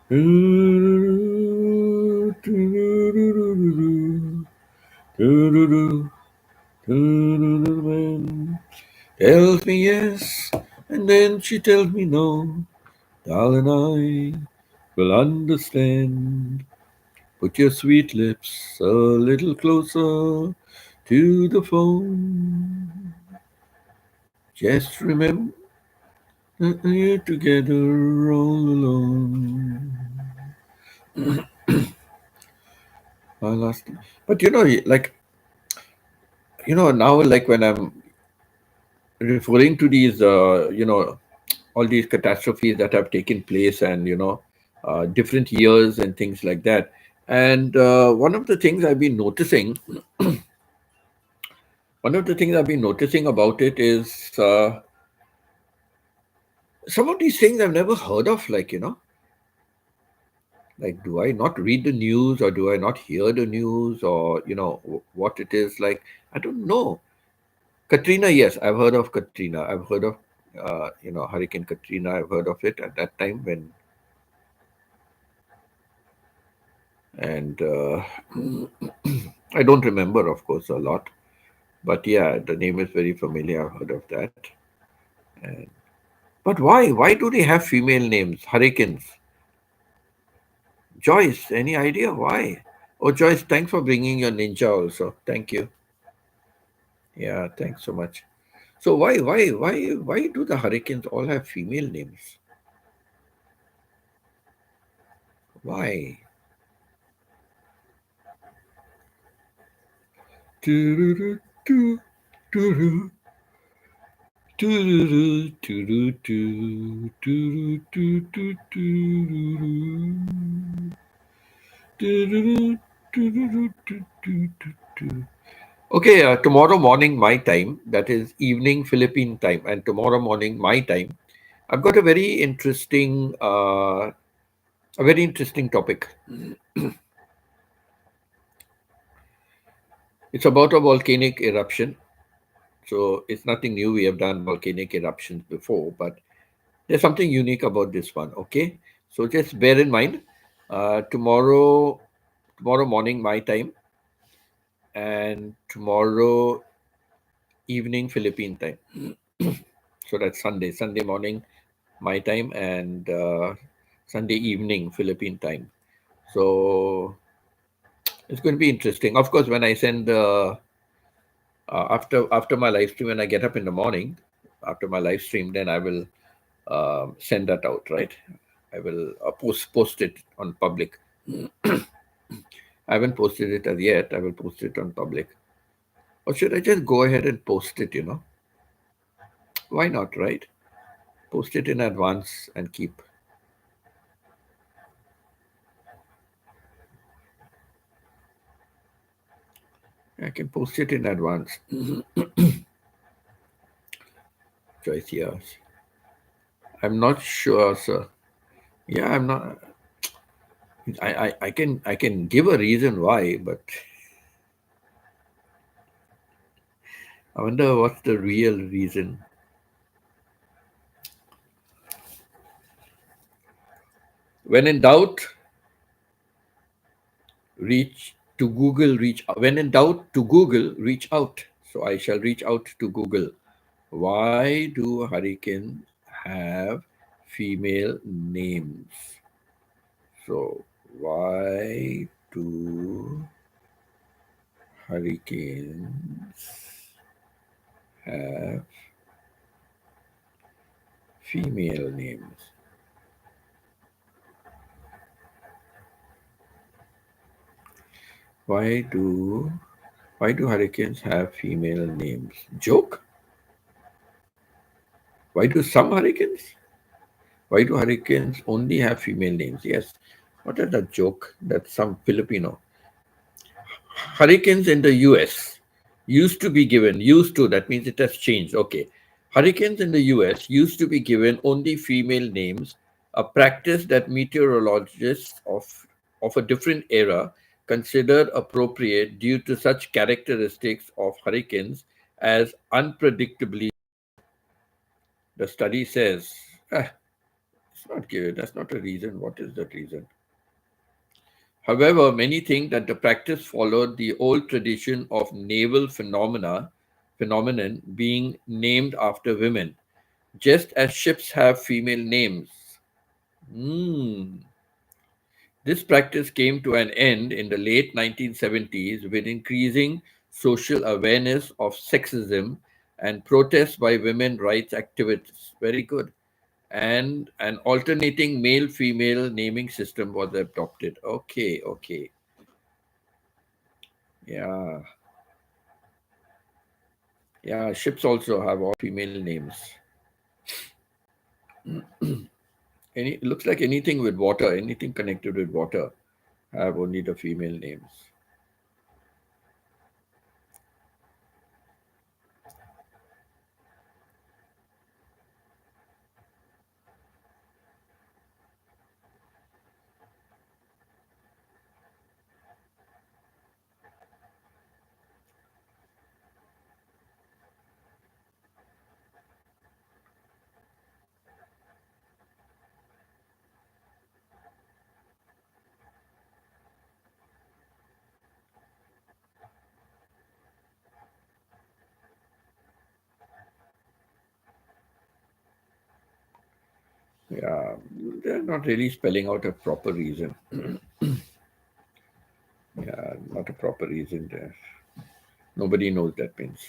doo-doo-doo, doo-doo-doo-doo-doo, doo-doo-doo, doo-doo-doo. Man tells me yes, and then she tells me no. Darling, I will understand. Put your sweet lips a little closer to the phone. Just remember that we're together all alone. I lost it. But now, like when I'm referring to these, all these catastrophes that have taken place and, different years and things like that. And one of the things I've been noticing about it is some of these things I've never heard of, like, do I not read the news or do I not hear the news or, what it is like? I don't know. Katrina, yes, I've heard of Katrina. I've heard of, Hurricane Katrina. I've heard of it at that time and I don't remember, of course, a lot. But yeah, the name is very familiar. I've heard of that. And, but why? Why do they have female names? Hurricanes. Joyce, any idea why? Oh, Joyce, thanks for bringing your ninja also. Thank you. Yeah, thanks so much. So why do the hurricanes all have female names? Why? Tururu, tu, turu, tururu, turu, tu, turu, tu, tu, tururu, tururu, tururu, tu, tu, tu, tu. Okay, tomorrow morning my time, that is evening Philippine time, and tomorrow morning my time, I've got a very interesting topic. It's about a volcanic eruption. So it's nothing new. We have done volcanic eruptions before, but there's something unique about this one. Okay, so just bear in mind, tomorrow morning my time, and tomorrow evening Philippine time. So that's Sunday morning my time, and Sunday evening Philippine time. So it's going to be interesting. Of course, when I send the after my live stream, when I get up in the morning after my live stream, then I will send that out. Right, I will post it on public. I haven't posted it as yet. I will post it on public. Or should I just go ahead and post it? Why not? Right, post it in advance and keep. I can post it in advance. Choice, yes. I'm not sure, sir. Yeah, I'm not. I can give a reason why, but I wonder what's the real reason. When in doubt, reach to Google. Reach when in doubt to Google. Reach out. So I shall reach out to Google. Why do hurricanes have female names? So why do hurricanes have female names? Why do why do hurricanes have female names? Joke? Why do some hurricanes? Why do hurricanes only have female names? Yes. What is that joke that some Filipino? Hurricanes in the US used to, that means it has changed. Okay. Hurricanes in the US used to be given only female names, a practice that meteorologists of a different era considered appropriate due to such characteristics of hurricanes as unpredictably. The study says, it's not given. That's not a reason. What is that reason? However, many think that the practice followed the old tradition of phenomenon being named after women, just as ships have female names. Hmm. This practice came to an end in the late 1970s with increasing social awareness of sexism and protests by women rights activists. Very good. And an alternating male female naming system was adopted. Okay, okay. Yeah. Yeah, ships also have all female names. Looks like anything with water, anything connected with water, have only the female names. They're not really spelling out a proper reason. Yeah, not a proper reason there. Nobody knows that means.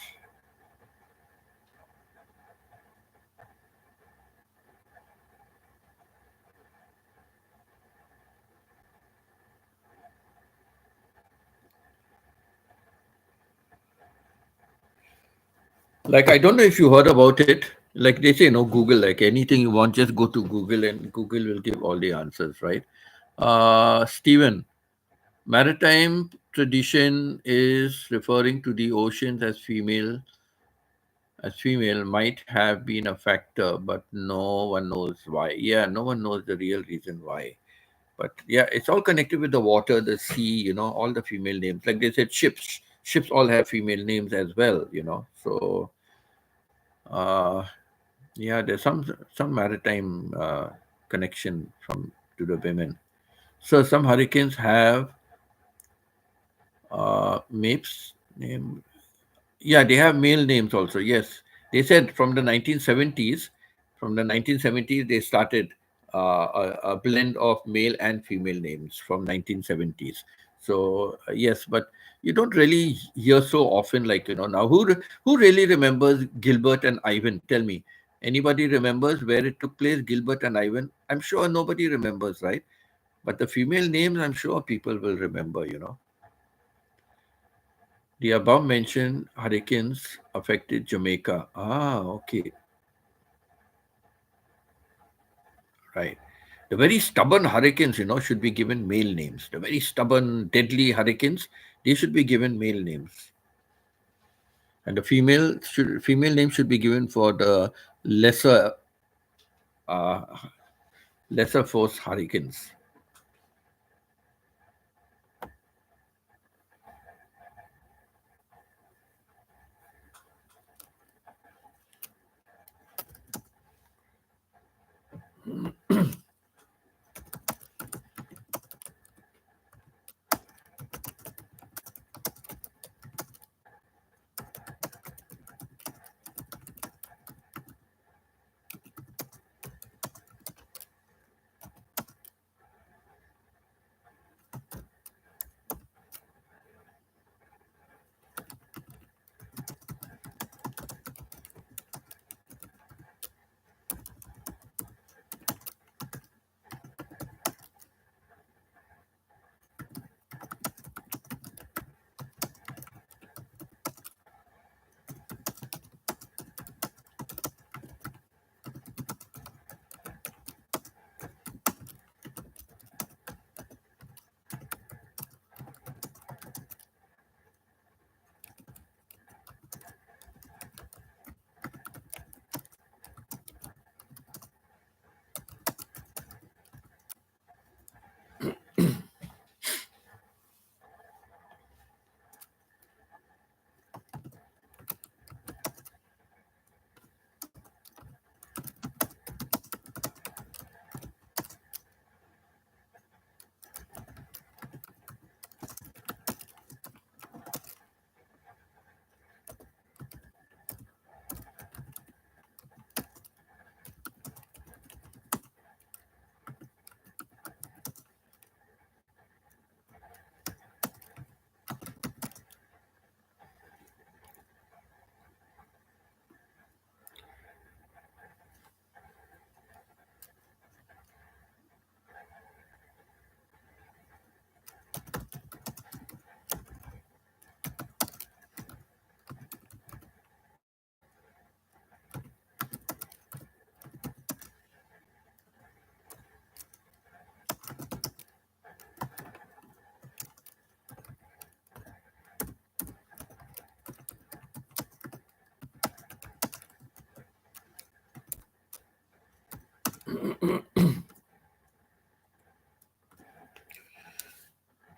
Like, I don't know if you heard about it. Like they say, no, Google, like anything you want, just go to Google and Google will give all the answers, right? Stephen, maritime tradition is referring to the oceans as female might have been a factor, but no one knows why. Yeah, no one knows the real reason why. But yeah, it's all connected with the water, the sea, all the female names. Like they said, ships. Ships all have female names as well. So uh, yeah, there's some maritime connection from to the women. So some hurricanes have mapes name. Yeah, they have male names also. Yes, they said from the 1970s. From the 1970s, they started a blend of male and female names from 1970s. So yes, but you don't really hear so often. Like now, who really remembers Gilbert and Ivan? Tell me, anybody remembers where it took place? Gilbert and Ivan. I'm sure nobody remembers, right? But the female names, I'm sure people will remember. The above mentioned hurricanes affected Jamaica. Ah, okay, right. The very stubborn hurricanes, should be given male names. The very stubborn, deadly hurricanes, they should be given male names. And the female name should be given for the lesser uh, lesser force hurricanes.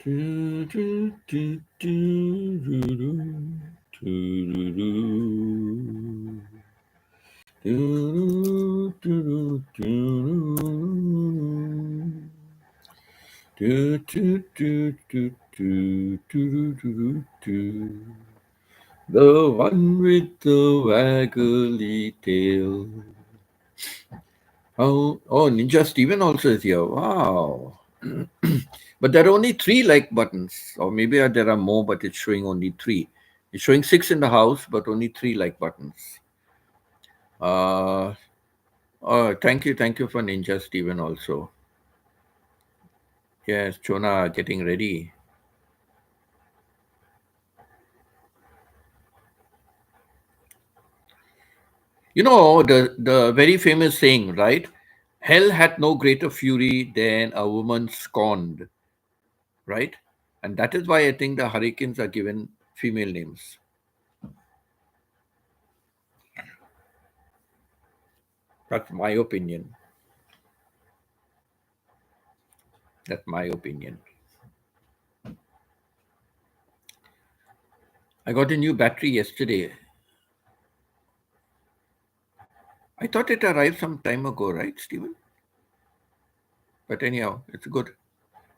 Do, do, do, do, do, do, do, do. Do, do, do, do. Do, do, do, do, do, do, do, do. The one with the waggly tail. Oh, Ninja Steven also is here. Wow. But there are only three like buttons, or maybe there are more, but it's showing only three. It's showing six in the house, but only three like buttons. Uh, oh, thank you for Ninja Steven also. Yes, Chona getting ready. You know the very famous saying, right? Hell had no greater fury than a woman scorned, right? And that is why I think the hurricanes are given female names. That's my opinion. That's my opinion. I got a new battery yesterday. I thought it arrived some time ago, right, Stephen? But anyhow, it's good.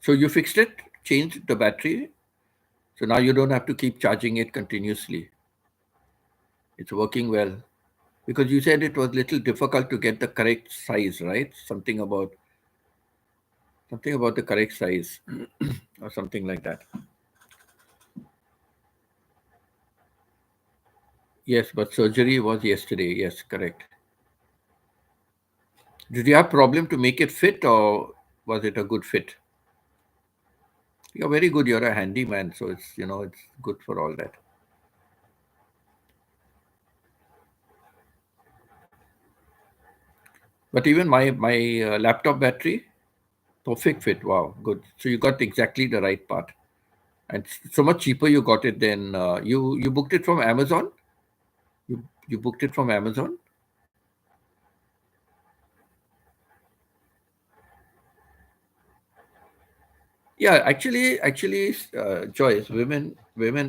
So you fixed it, changed the battery. So now you don't have to keep charging it continuously. It's working well. Because you said it was little difficult to get the correct size, right? Something about the correct size or something like that. Yes, but surgery was yesterday. Yes, correct. Did you have problem to make it fit or was it a good fit? You're very good. You're a handyman, so it's good for all that. But even my laptop battery, perfect fit. Wow, good. So you got exactly the right part, and so much cheaper you got it than you booked it from Amazon. You booked it from Amazon. Yeah, Joyce, women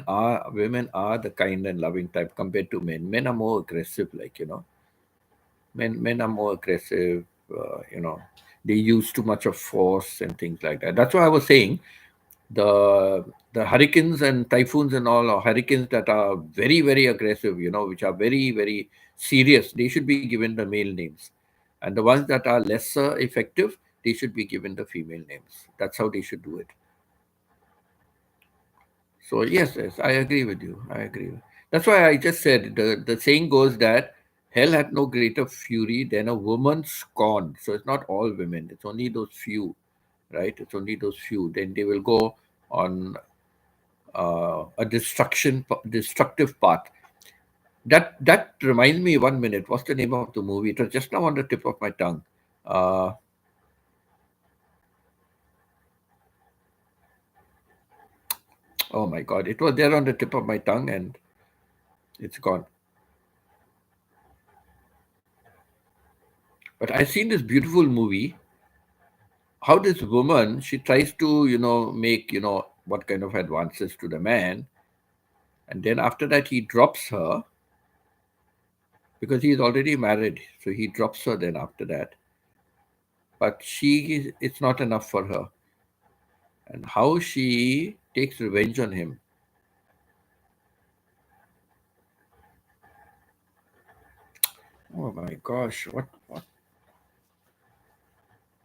are the kind and loving type compared to men. Men are more aggressive, men are more aggressive. They use too much of force and things like that. That's why I was saying the hurricanes and typhoons and all, or hurricanes that are very very aggressive, which are very very serious, they should be given the male names, and the ones that are lesser effective, they should be given the female names. That's how they should do it. So yes, I agree with you. I agree. That's why I just said the saying goes that hell had no greater fury than a woman scorned. So it's not all women. It's only those few, right? It's only those few. Then they will go on a destructive path. That reminds me. 1 minute. What's the name of the movie? It was just now on the tip of my tongue. Uh, oh my God! It was there on the tip of my tongue and it's gone. But I've seen this beautiful movie. How this woman, she tries to make what kind of advances to the man, and then after that he drops her because he is already married, so he drops her then after that. But it's not enough for her, and how she takes revenge on him. Oh my gosh, what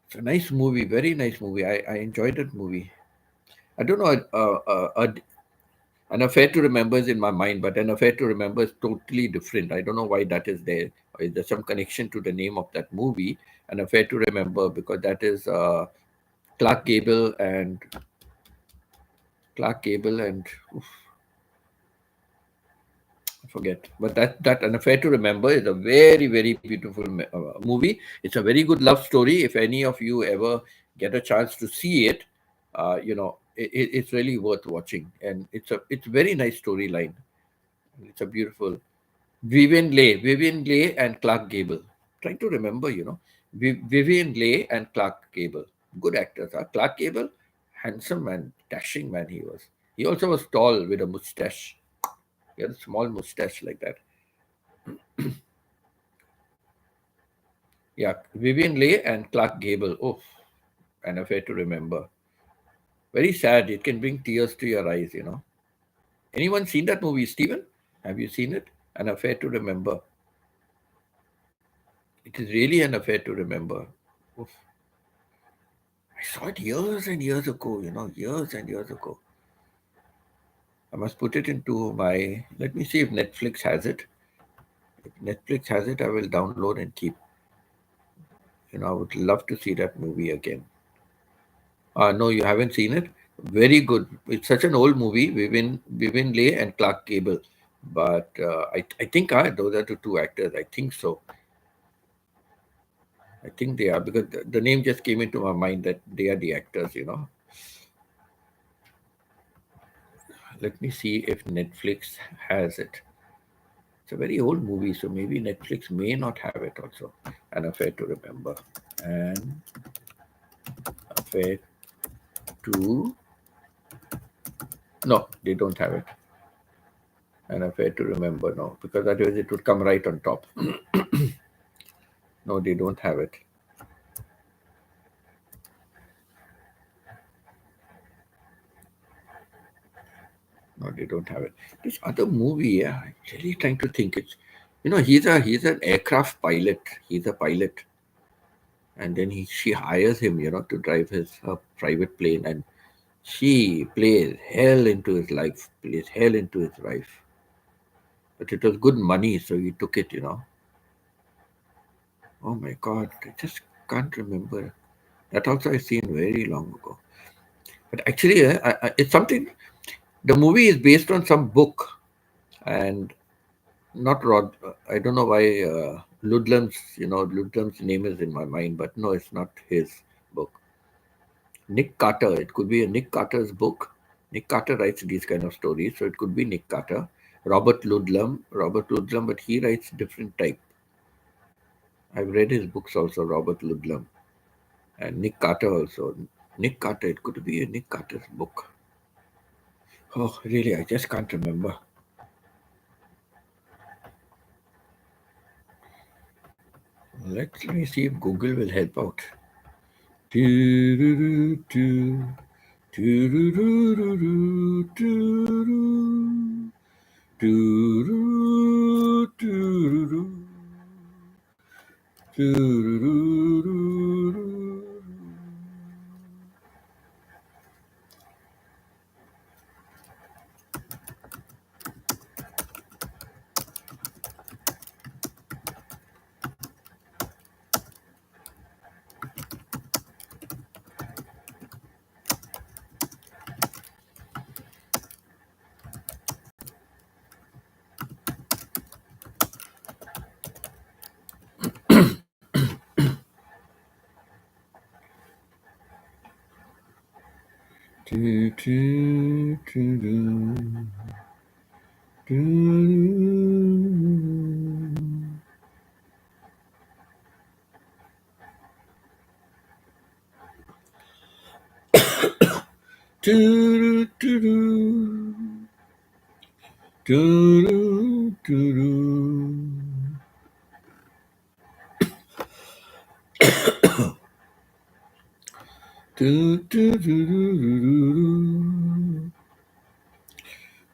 it's a nice movie, very nice movie. I enjoyed that movie. I don't know. An affair to remember is in my mind, but an affair to remember is totally different. I don't know why that is there. Or is there some connection to the name of that movie? An affair to remember, because that is Clark Gable and Clark Gable and oof, I forget. But that an affair to remember is a very very beautiful movie. It's a very good love story. If any of you ever get a chance to see it, it's really worth watching, and it's a very nice storyline. It's a beautiful Vivian Leigh and Clark Gable. Trying to remember, Vivian Leigh and Clark Gable. Good actors. Clark Gable, handsome and dashing man he was. He also was tall with a mustache. He had a small mustache like that. Yeah, Vivian Leigh and Clark Gable. Oh, an affair to remember. Very sad. It can bring tears to your eyes. Anyone seen that movie, Stephen? Have you seen it? An affair to remember. It is really an affair to remember. Oof. I saw it years and years ago, years and years ago. I must put it into my. Let me see if Netflix has it. If Netflix has it, I will download and keep. I would love to see that movie again. No, you haven't seen it. Very good. It's such an old movie. Vivin Leigh and Clark Gable, but I think those are the two actors. I think so. I think they are because the name just came into my mind that they are the actors. Let me see if Netflix has it. It's a very old movie, so maybe Netflix may not have it also. An Affair to Remember. An Affair to. No, they don't have it. An Affair to Remember, no, because otherwise it would come right on top. No, they don't have it. No, they don't have it. This other movie, yeah, I'm really trying to think. He's an aircraft pilot. He's a pilot, and then she hires him, to drive her private plane, and she plays hell into his life, plays hell into his wife. But it was good money, so he took it. Oh my God, I just can't remember. That also I seen very long ago. But actually, it's something. The movie is based on some book, and not Rod. I don't know why Ludlum's name is in my mind, but no, it's not his book. Nick Carter. It could be a Nick Carter's book. Nick Carter writes these kind of stories, so it could be Nick Carter. Robert Ludlum, but he writes different type. I've read his books also, Robert Ludlum, and Nick Carter also. Nick Carter. It could be a Nick Carter's book. Oh, really? I just can't remember. Let me see if Google will help out.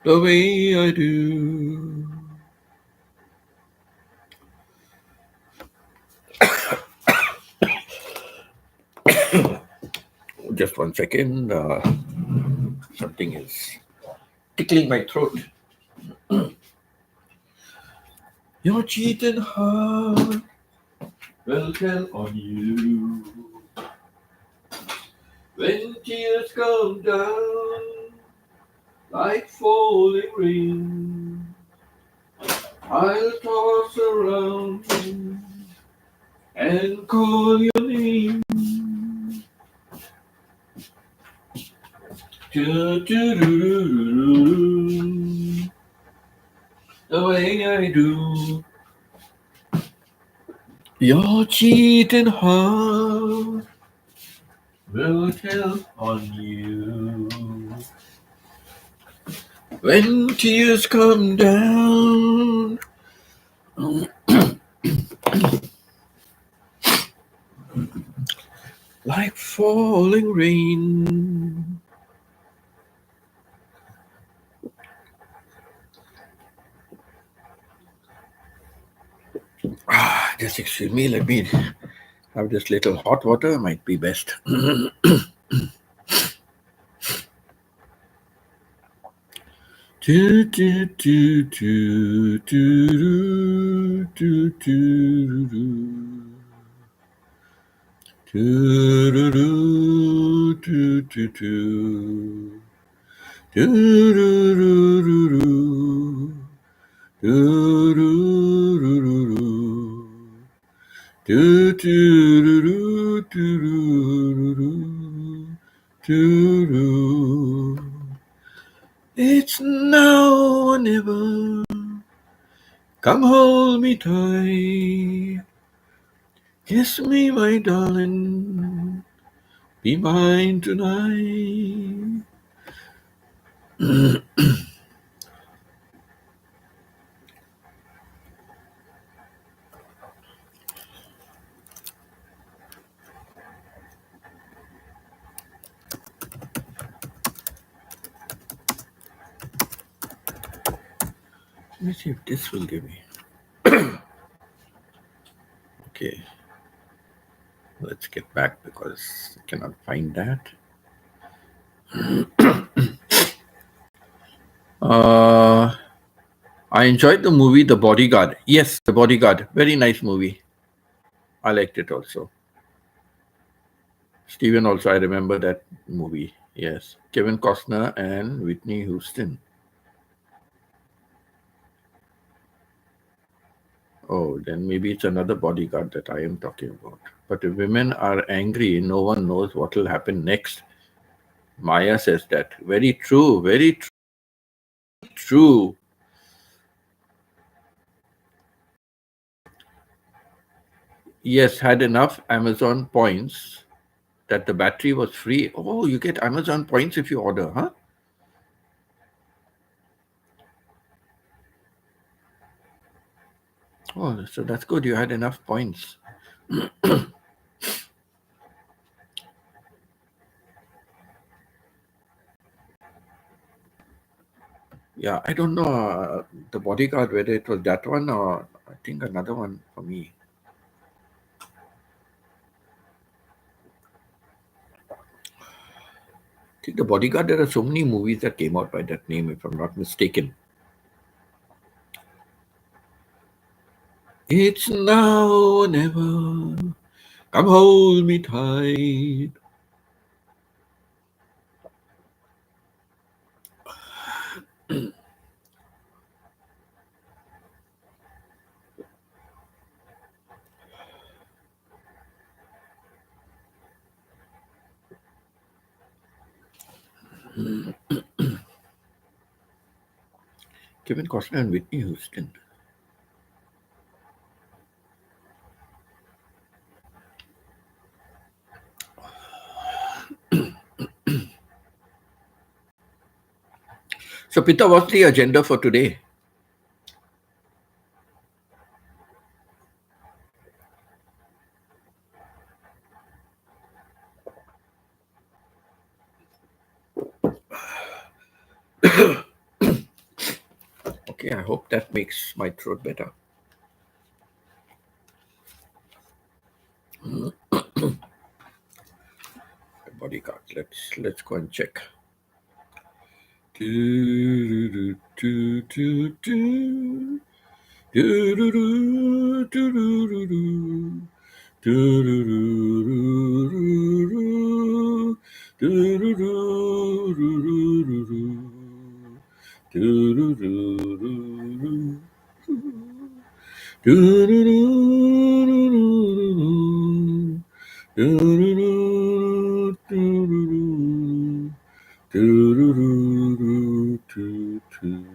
The way I do. Just 1 second. Something is tickling my throat. Your cheating heart will tell on you when tears come down like falling rain. I'll toss around and call your name. The way I do. Your cheating heart will tell on you when tears come down. Like falling rain. Just Yes, excuse me, let me have this little hot water, might be best. Do, do, do, do, do, do, do, do. Do, do, do, do, do, do. Do, do, do, do, do. Do, do, do, do, do. Do, do, do, do, do, do, do, do. It's now or never. Come hold me tight. Kiss me, my darling. Be mine tonight. Let me see if this will give me. Okay. Let's get back because I cannot find that. I enjoyed the movie The Bodyguard. Yes, The Bodyguard. Very nice movie. I liked it also. Steven also, I remember that movie. Yes. Kevin Costner and Whitney Houston. Oh, then maybe it's another Bodyguard that I am talking about. But if women are angry, no one knows what will happen next. Maya says that. Very true. Very true. Yes, had enough Amazon points that the battery was free. Oh, you get Amazon points if you order, huh? Oh, so that's good. You had enough points. Yeah, I don't know the Bodyguard, whether it was that one or I think another one for me. I think the Bodyguard, there are so many movies that came out by that name, if I'm not mistaken. It's now or never. Come hold me tight. Kevin Costner and Whitney Houston. So, Pita, what's the agenda for today? Okay, I hope that makes my throat better. Bodyguard. Let's go and check. Do, do, do, do, do, do, do, do, do, do. Do, do, do, do, do, do, do, do, do, do, do, do, do, do, do, do.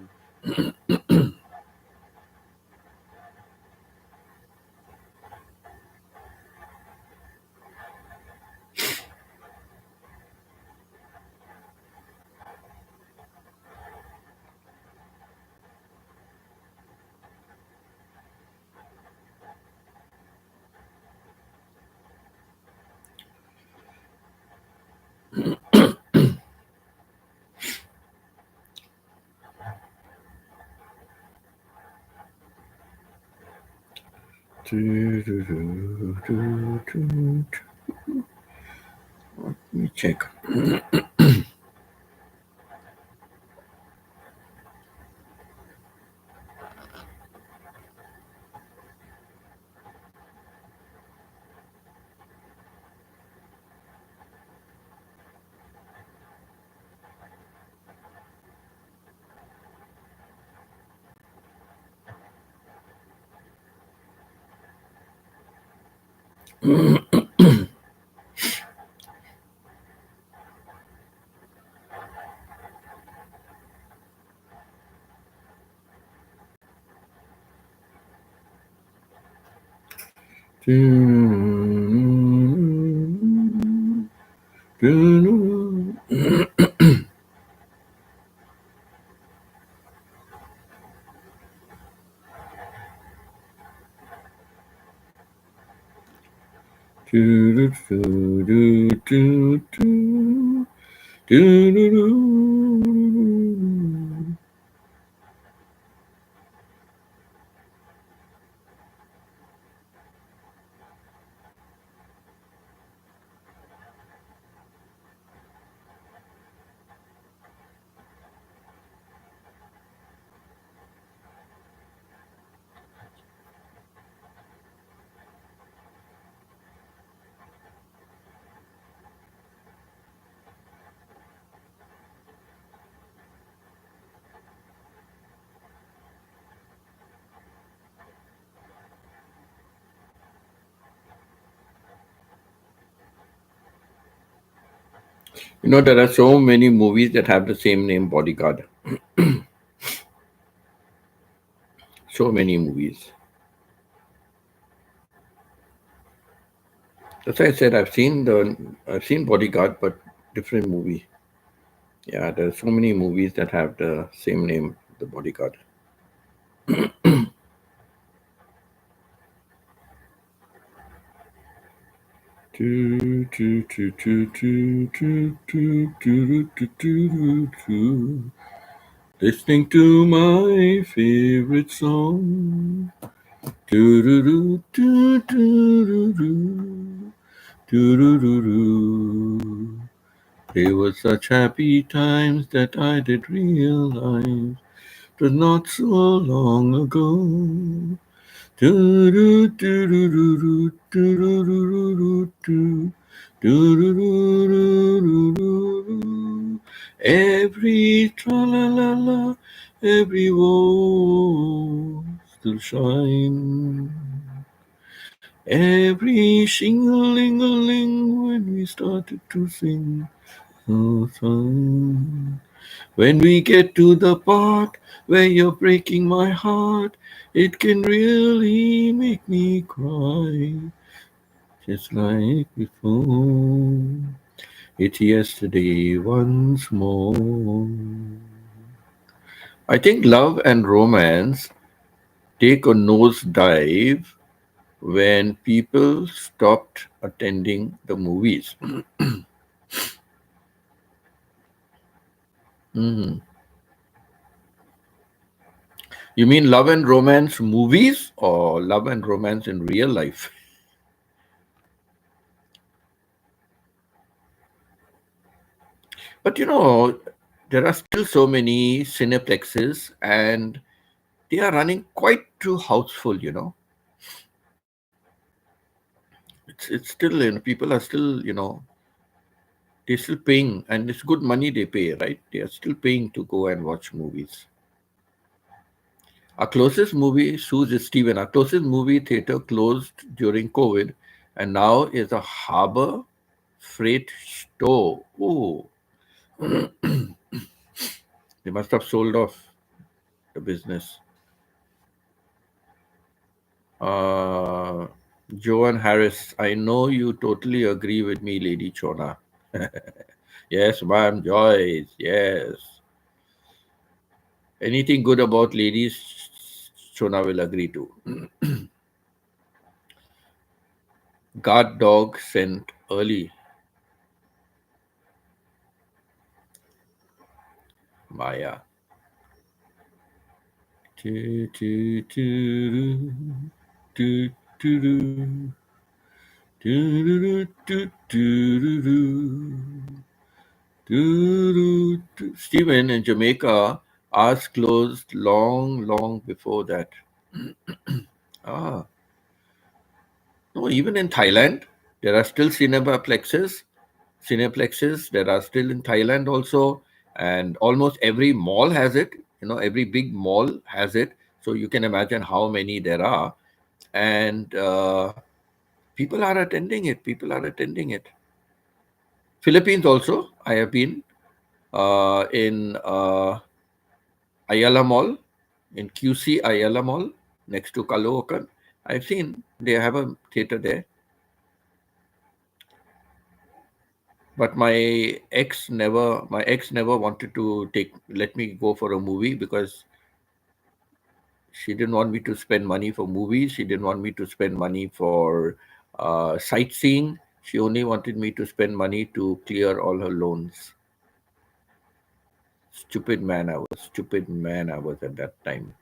Let me check. You know, there are so many movies that have the same name, Bodyguard. So many movies. That's why I said I've seen Bodyguard, but different movie. Yeah, there are so many movies that have the same name, The Bodyguard. Listening to my favorite song. They were such happy times that I did realize it was not so long ago. Every tra-la-la-la, every woe still shine. Every shing-a-ling-a-ling when we started to sing. Oh, son. When we get to the part where you're breaking my heart, it can really make me cry, just like before. It's yesterday once more. I think love and romance take a nosedive when people stopped attending the movies. Mhm. You mean love and romance movies or love and romance in real life? But you know, there are still so many cineplexes and they are running quite too houseful, you know. It's still, you know, people are still, you know, they're still paying and it's good money they pay, right? They are still paying to go and watch movies. Our closest movie, Suze is Steven, our closest movie theater closed during COVID and now is a harbor freight store. Oh, they must have sold off the business. Uh, Joan Harris, I know you totally agree with me, Lady Chona. Yes, ma'am, Joyce. Yes. Anything good about ladies, Chona will agree to. Guard dog sent early. Maya. Tu, tu, tu, tu. doo-doo, doo-doo, doo-doo, doo-doo. Stephen, in Jamaica, ours closed long, long before that. Ah, no, even in Thailand, there are still cineplexes that are still in Thailand also, and almost every mall has it. Every big mall has it. So you can imagine how many there are, and people are attending it. People are attending it. Philippines also. I have been in Ayala Mall, in QC Ayala Mall, next to Caloocan. I've seen they have a theater there. But my ex never wanted to take let me go for a movie because she didn't want me to spend money for movies. She didn't want me to spend money for sightseeing. She only wanted me to spend money to clear all her loans. Stupid man I was at that time.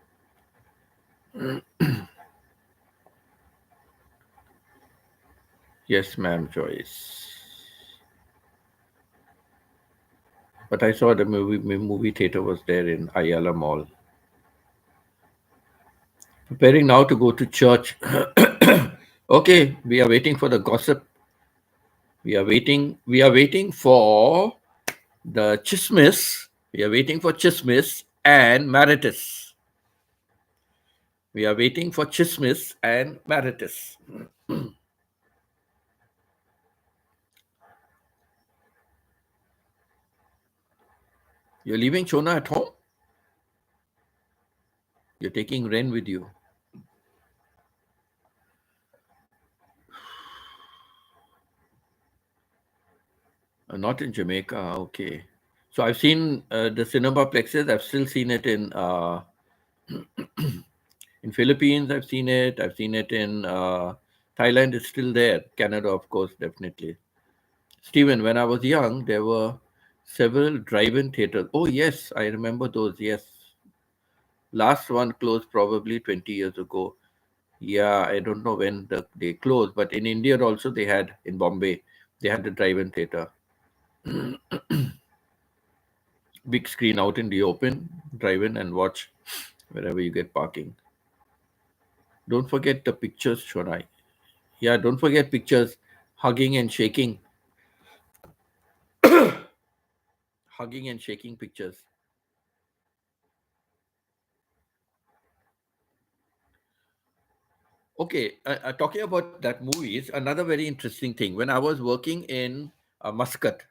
Yes, ma'am, Joyce. But I saw the movie theater was there in Ayala Mall. Preparing now to go to church. Okay, we are waiting for the gossip. We are waiting for the chismis. We are waiting for chismis and maritus. We are waiting for chismis and maritus. You're leaving Chona at home? You're taking Ren with you. Not in Jamaica. Okay. So I've seen the cinema plexes. I've still seen it in Philippines. I've seen it. I've seen it in Thailand. It's still there. Canada, of course, definitely. Stephen, when I was young, there were several drive-in theaters. Oh yes, I remember those. Yes, last one closed probably 20 years ago. Yeah, I don't know when they closed, but in India also they had in Bombay. They had the drive-in theater, big screen out in the open, drive in and watch wherever you get parking. Don't forget the pictures, Shonai. Yeah, don't forget pictures, hugging and shaking, hugging and shaking pictures. Okay, talking about that movies, another very interesting thing. When I was working in Muscat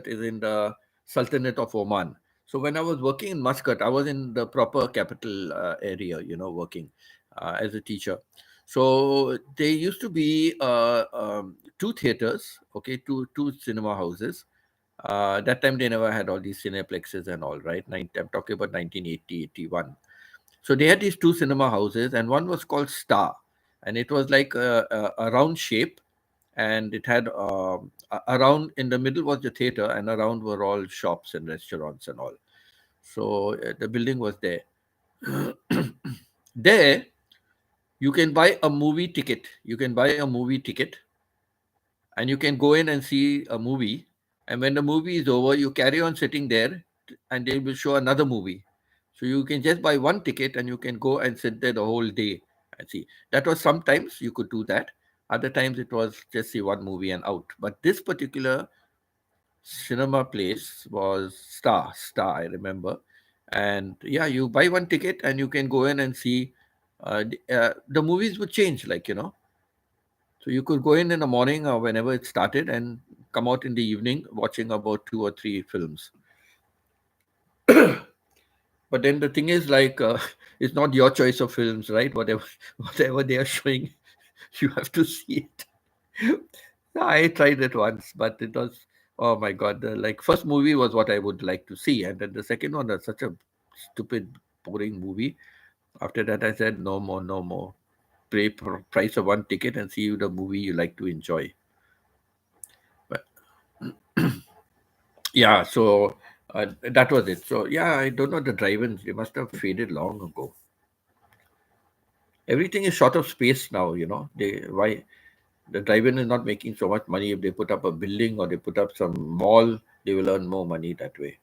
is in the Sultanate of Oman. So when I was working in Muscat, I was in the proper capital area, working as a teacher. So there used to be two theaters, okay, two cinema houses. That time they never had all these cineplexes and all, right? I'm talking about 1980, 81. So they had these two cinema houses, and one was called Star, and it was like a round shape, and it had around in the middle was the theater, and around were all shops and restaurants and all. So the building was there. There, you can buy a movie ticket. You can buy a movie ticket, and you can go in and see a movie. And when the movie is over, you carry on sitting there, and they will show another movie. So you can just buy one ticket and you can go and sit there the whole day and see. That was sometimes you could do that. Other times it was just see one movie and out. But this particular cinema place was Star, I remember. And yeah, you buy one ticket and you can go in and see. The movies would change, so you could go in the morning or whenever it started and come out in the evening watching about two or three films. But then the thing is, it's not your choice of films, right? Whatever, whatever they are showing, you have to see it. I tried it once, but it was, oh my god! The first movie was what I would like to see, and then the second one was such a stupid, boring movie. After that, I said no more, no more. Pay price of one ticket and see the movie you like to enjoy. But yeah, so that was it. So yeah, I don't know the drive-ins. They must have faded long ago. Everything is short of space now, you know. Why the driver is not making so much money. If they put up a building or they put up some mall, they will earn more money that way.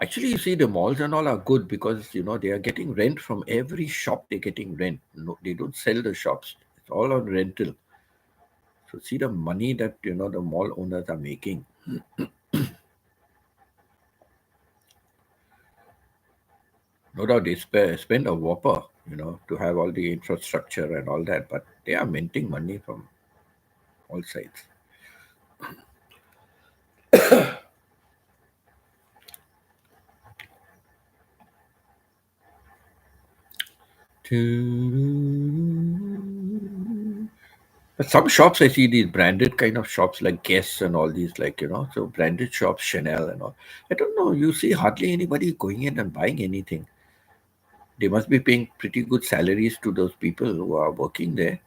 Actually, you see, the malls and all are good because you know they are getting rent from every shop. They're getting rent. No, they don't sell the shops. It's all on rental. So see the money that you know the mall owners are making. No doubt they spend a whopper, you know, to have all the infrastructure and all that, but they are minting money from all sides. But some shops I see these branded kind of shops like Guess and all these, like, you know, so branded shops, Chanel and all. I don't know, you see hardly anybody going in and buying anything. They must be paying pretty good salaries to those people who are working there.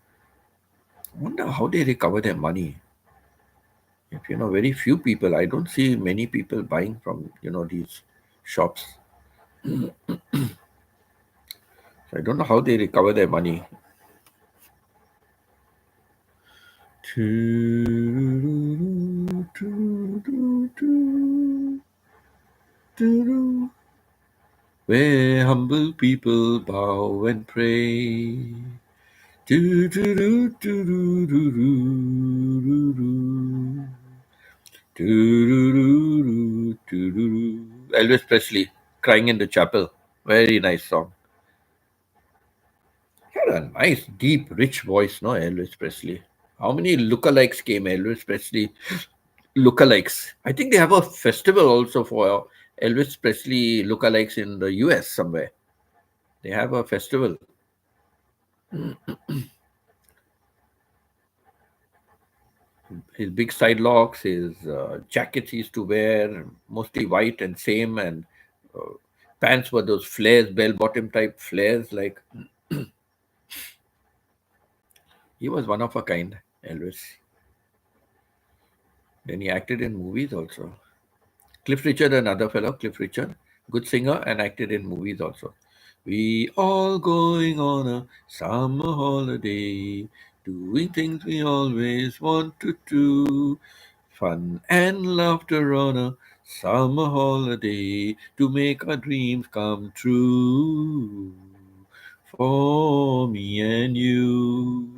I wonder how they recover their money. If you know very few people, I don't see many people buying from you know these shops. So I don't know how they recover their money. Where humble people bow and pray. Elvis Presley, Crying in the Chapel. Very nice song. He had a nice, deep, rich voice, no, Elvis Presley. How many lookalikes came, Elvis Presley lookalikes? I think they have a festival also for Elvis Presley lookalikes in the US somewhere. They have a festival. His big side locks, his jackets he used to wear, mostly white and same, and uh, pants were those flares, bell bottom type flares. Like he was one of a kind, Elvis. Then he acted in movies also. Cliff Richard, another fellow, Cliff Richard, good singer and acted in movies also. We all going on a summer holiday, doing things we always want to do. Fun and laughter on a summer holiday to make our dreams come true. For me and you.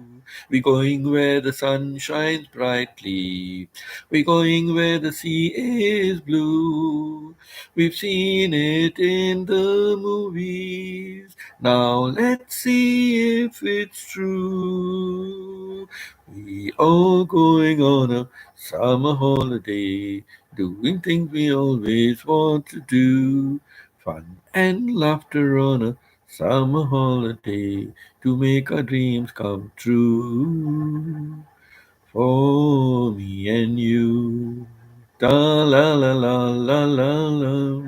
We're going where the sun shines brightly. We're going where the sea is blue. We've seen it in the movies. Now let's see if it's true. We all going on a summer holiday, doing things we always want to do. Fun and laughter on a summer holiday to make our dreams come true. For me and you. Da la la la la la la.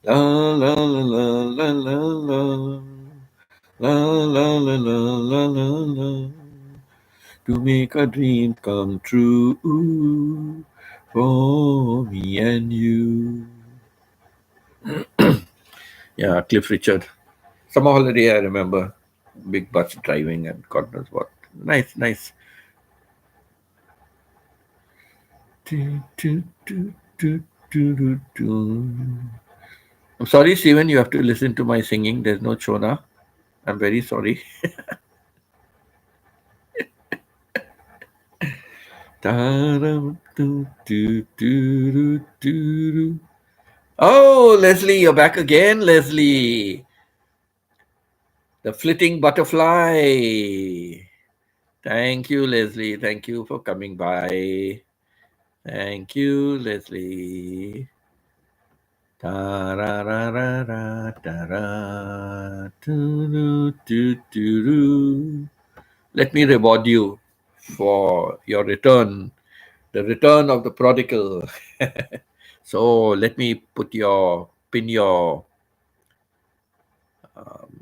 La la la la la la la. La la la la la la la. To make our dreams come true. For me and you. Yeah, Cliff Richard. Summer holiday, I remember. Big bus driving and God knows what. Nice, nice. Do, do, do, do, do, do, do. I'm sorry, Steven, you have to listen to my singing. There's no Chona. I'm very sorry. Da-dum, do, do, do, do, do, do. Oh, Leslie, you're back again, Leslie. The flitting butterfly. Thank you, Leslie. Thank you for coming by. Thank you, Leslie. Ta-ra-ra-ra-ra, ta-ra, do-do-do-do-do. Let me reward you for your return, the return of the prodigal. So let me pin your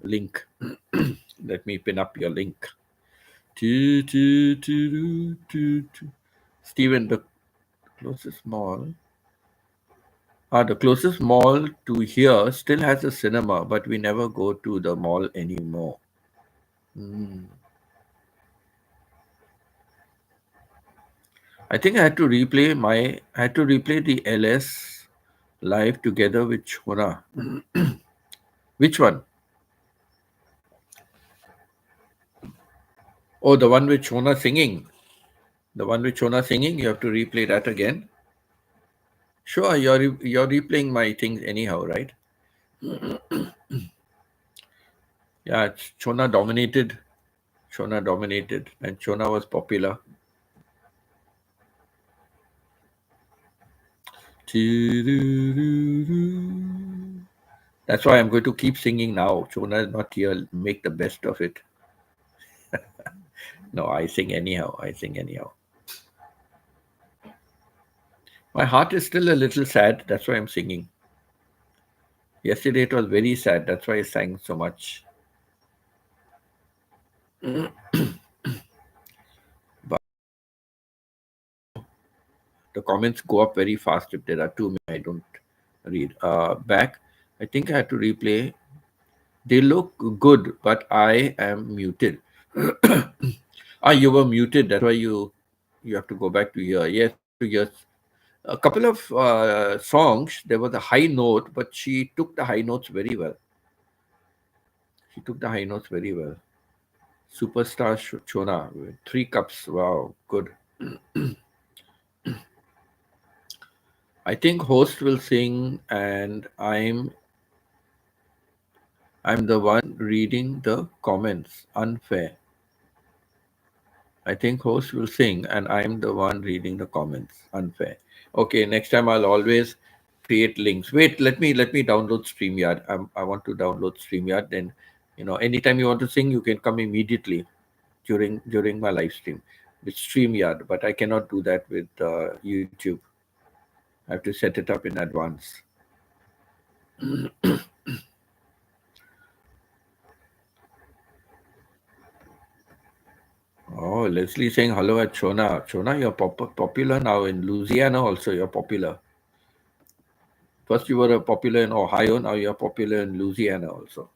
link. Let me pin up your link. Stephen, the closest mall. The closest mall to here still has a cinema, but we never go to the mall anymore. Hmm. I think I had to replay the LS live together with Shona. Which one? Oh, the one with Shona singing. The one with Shona singing. You have to replay that again. Sure, you're replaying my things anyhow, right? Yeah, Shona dominated. Shona dominated, and Shona was popular. That's why I'm going to keep singing now. Shona is not here. Make the best of it. No, I sing anyhow. I sing anyhow. My heart is still a little sad. That's why I'm singing. Yesterday it was very sad. That's why I sang so much. But the comments go up very fast if there are too many. I don't read. Back. I think I had to replay. They look good, but I am muted. You were muted. That's why you have to go back to here. Yes, you have to just a couple of songs. There was a high note, but she took the high notes very well. She took the high notes very well. Superstar Chona with 3 cups. Wow, good. I think host will sing, and I'm the one reading the comments. Unfair. I think host will sing, and I'm the one reading the comments. Unfair. Okay, next time I'll always create links. Wait, let me download StreamYard. I want to download StreamYard. Then, anytime you want to sing, you can come immediately during my live stream with StreamYard. But I cannot do that with YouTube. I have to set it up in advance. Oh, Leslie saying hello at Chona. Chona, you're popular now in Louisiana. Also, you're popular. First, you were popular in Ohio. Now you're popular in Louisiana also.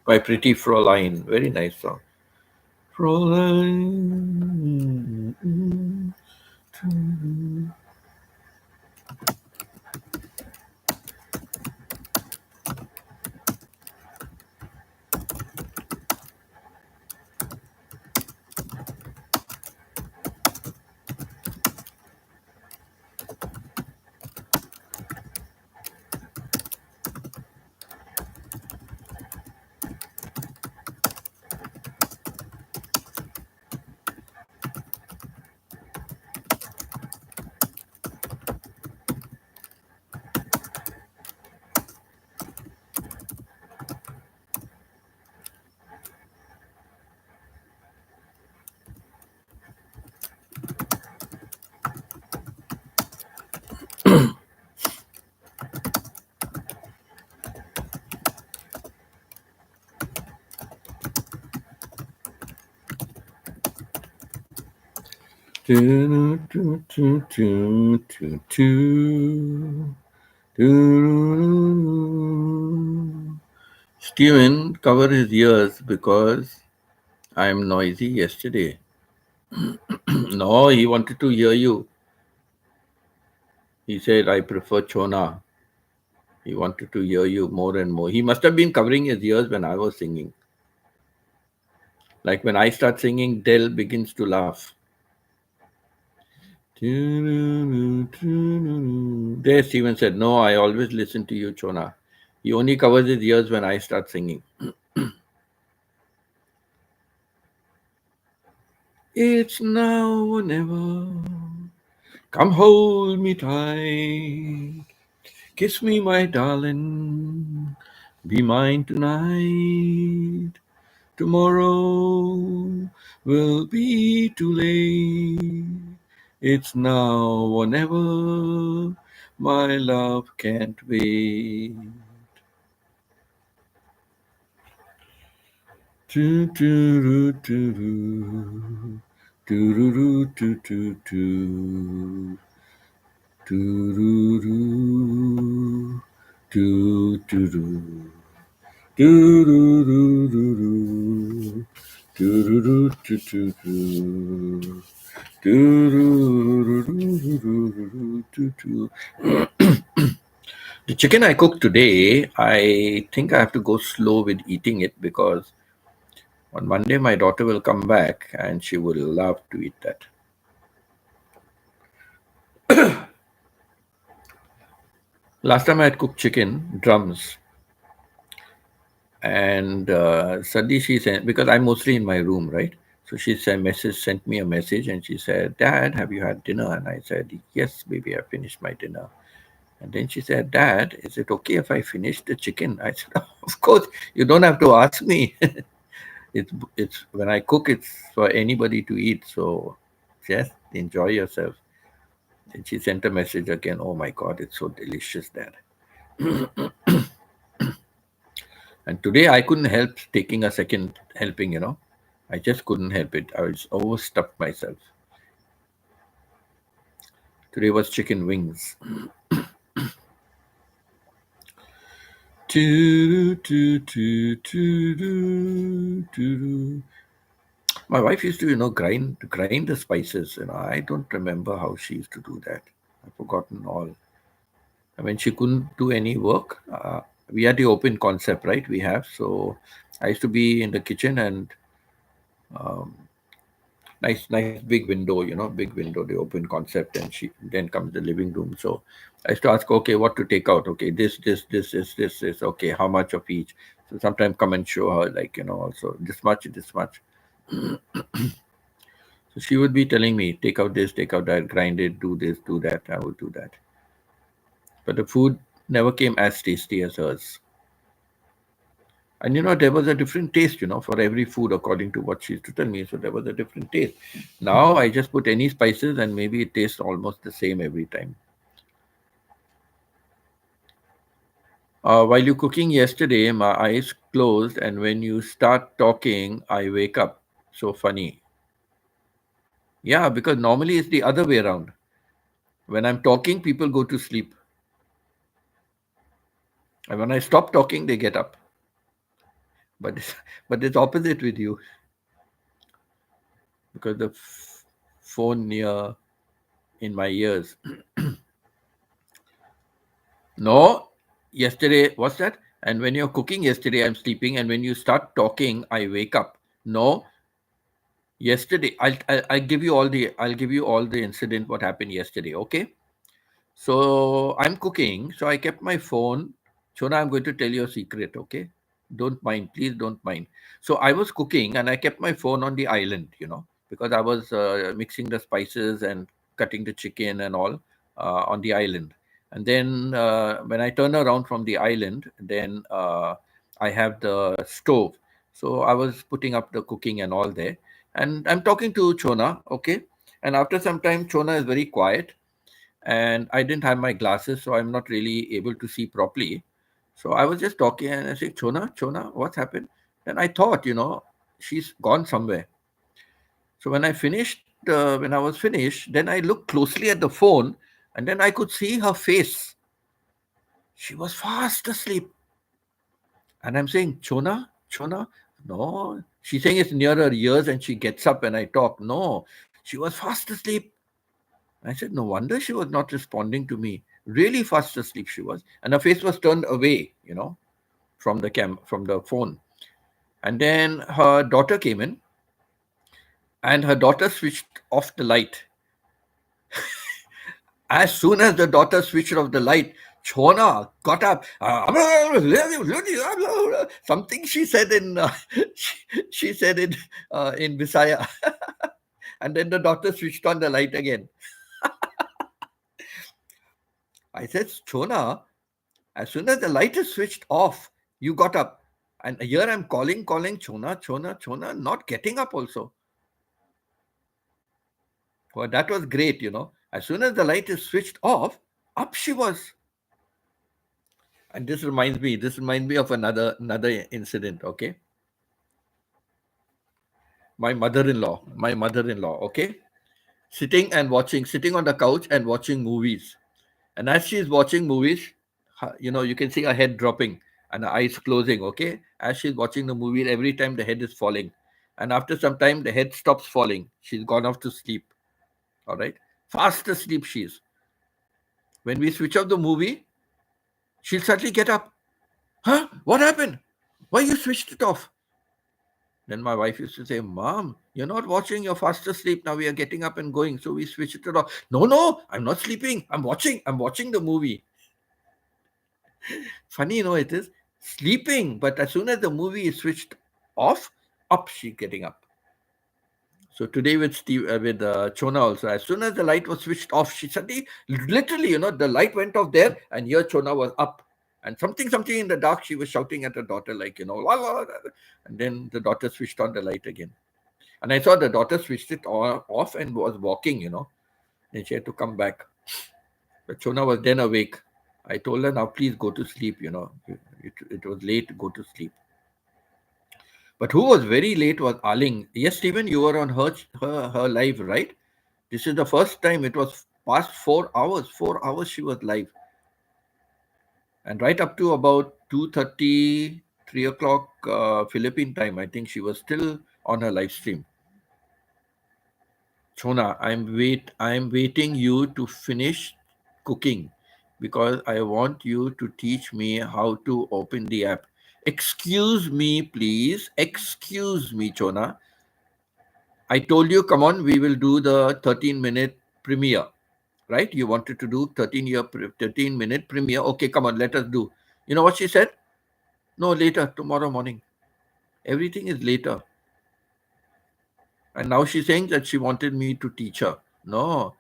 By Pretty Fraulein. Very nice song. Fraulein. Steven covered his ears because I am noisy yesterday. No, he wanted to hear you. He said, I prefer Chona. He wanted to hear you more and more. He must have been covering his ears when I was singing. Like when I start singing, Del begins to laugh. There, Steven said, no, I always listen to you, Chona. He only covers his ears when I start singing. It's now or never. Come hold me tight, kiss me, my darling, be mine tonight. Tomorrow will be too late. It's now or never. My love can't wait. Do do do do do do do do do do do do do do do. Do do do do do do do do do do. The chicken I cooked today, I think I have to go slow with eating it because on Monday my daughter will come back and she will love to eat that. Last time I had cooked chicken, drums, and suddenly she said, because I'm mostly in my room, right? So she sent me a message and she said, Dad, have you had dinner? And I said, yes, baby, I finished my dinner. And then she said, Dad, is it okay if I finish the chicken? I said, of course, you don't have to ask me. it's when I cook, it's for anybody to eat. So just enjoy yourself. And she sent a message again, oh my God, it's so delicious, Dad. And today I couldn't help taking a second helping. I just couldn't help it. I was overstuffed myself. Today was chicken wings. My wife used to, grind the spices. I don't remember how she used to do that. I've forgotten all. When she couldn't do any work, we had the open concept, right? We have. So I used to be in the kitchen and nice big window, big window, the open concept, and she then comes the living room. So I used to ask, okay, what to take out? Okay, this, okay, how much of each? So sometimes come and show her, also this much. So she would be telling me, take out this, take out that, grind it, do this, do that. I would do that. But the food never came as tasty as hers. And there was a different taste, for every food according to what she used to tell me. So there was a different taste. Now I just put any spices and maybe it tastes almost the same every time. While you're cooking yesterday, my eyes closed, and when you start talking, I wake up. So funny. Yeah, because normally it's the other way around. When I'm talking, people go to sleep. And when I stop talking, they get up. But it's opposite with you. Because the phone near in my ears. No, yesterday, what's that? And when you're cooking yesterday, I'm sleeping. And when you start talking, I wake up. No, yesterday, I'll give you all the incident what happened yesterday. Okay. So I'm cooking. So I kept my phone. Shona, I'm going to tell you a secret. Okay. Don't mind. Please don't mind. So I was cooking and I kept my phone on the island, because I was mixing the spices and cutting the chicken and all on the island. And then when I turn around from the island, then I have the stove. So I was putting up the cooking and all there. And I'm talking to Chona, okay? And after some time, Chona is very quiet. And I didn't have my glasses, so I'm not really able to see properly. So I was just talking and I said, Chona, what's happened? Then I thought, she's gone somewhere. So when I was finished, then I looked closely at the phone and then I could see her face. She was fast asleep. And I'm saying, Chona, no. She's saying it's near her ears and she gets up and I talk. No, she was fast asleep. I said, no wonder she was not responding to me. Really fast asleep she was. And her face was turned away, from the phone. And then her daughter came in and her daughter switched off the light. As soon as the daughter switched off the light, Chona got up. Something she said in she said in Visaya, and then the daughter switched on the light again. I said, Chona, as soon as the light is switched off, you got up. And here I'm calling, Chona, Chona, Chona, not getting up also. Well, that was great. As soon as the light is switched off, up she was. And this reminds me of another incident, okay? My mother-in-law, okay? Sitting on the couch and watching movies. And as she's watching movies, you can see her head dropping and her eyes closing, okay? As she's watching the movie, every time the head is falling. And after some time, the head stops falling. She's gone off to sleep, all right? Fast asleep she is. When we switch off the movie, she'll suddenly get up. Huh? What happened? Why you switched it off? Then my wife used to say, Mom, you're not watching, you're fast asleep. Now we are getting up and going. So we switched it off. No, no, I'm not sleeping. I'm watching the movie. Funny, it is sleeping, but as soon as the movie is switched off, up she getting up. So today with Chona also, as soon as the light was switched off, she suddenly, literally, the light went off there, and here Chona was up, and something in the dark, she was shouting at her daughter like, la, la, la, and then the daughter switched on the light again, and I saw the daughter switched it off and was walking. Then she had to come back. But Chona was then awake. I told her, now please go to sleep. It was late. Go to sleep. But who was very late was Aling. Yes, Stephen, you were on her live, right? This is the first time. It was past 4 hours. 4 hours she was live, and right up to about 2:30, 3 o'clock Philippine time, I think she was still on her live stream. Chona, I'm waiting you to finish cooking because I want you to teach me how to open the app. Excuse me, please. Excuse me, Chona. I told you, come on, we will do the 13-minute premiere, right? You wanted to do 13-minute premiere. Okay, come on, let us do. You know what she said? No, later, tomorrow morning. Everything is later. And now she's saying that she wanted me to teach her. No.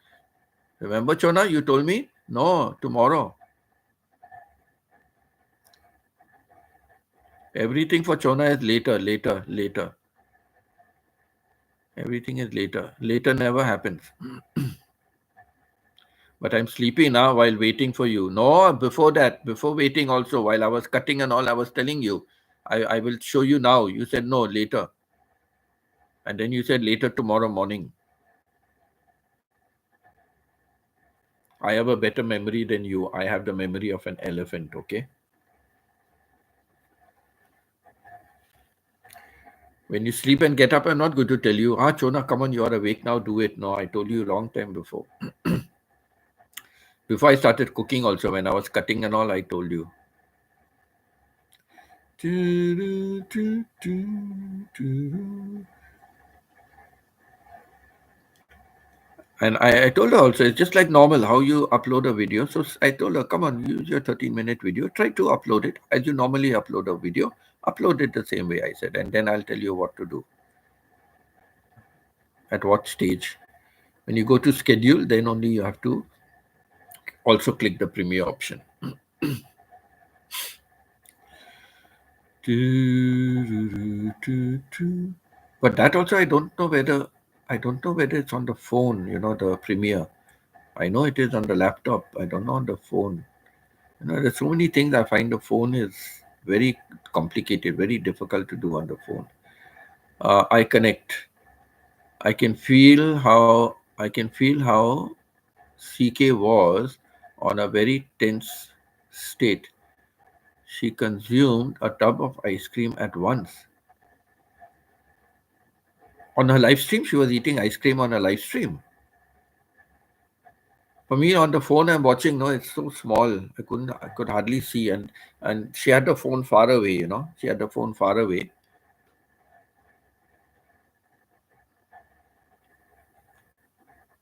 Remember, Chona, you told me? No, tomorrow. Everything for Chona is later, later, later. Everything is later. Later never happens. But I'm sleepy now while waiting for you. No, before that, before waiting also, while I was cutting and all, I was telling you, I will show you now. You said no, later. And then you said later tomorrow morning. I have a better memory than you. I have the memory of an elephant, okay? When you sleep and get up, I'm not going to tell you, Chona, come on, you are awake now, do it. No, I told you a long time before. Before I started cooking also, when I was cutting and all, I told you. And I told her also, it's just like normal, how you upload a video. So I told her, come on, use your 13-minute video. Try to upload it as you normally upload a video. Upload it the same way, I said. And then I'll tell you what to do. At what stage. When you go to schedule, then only you have to also click the premiere option. But that also I don't know whether it's on the phone, the premiere. I know it is on the laptop. I don't know on the phone. There's so many things. I find the phone is very complicated, very difficult to do on the phone. I connect. I can feel how CK was on a very tense state. She consumed a tub of ice cream at once. On her live stream, she was eating ice cream on a live stream. For me, on the phone, I'm watching. No, it's so small. I could hardly see, and she had the phone far away. She had the phone far away.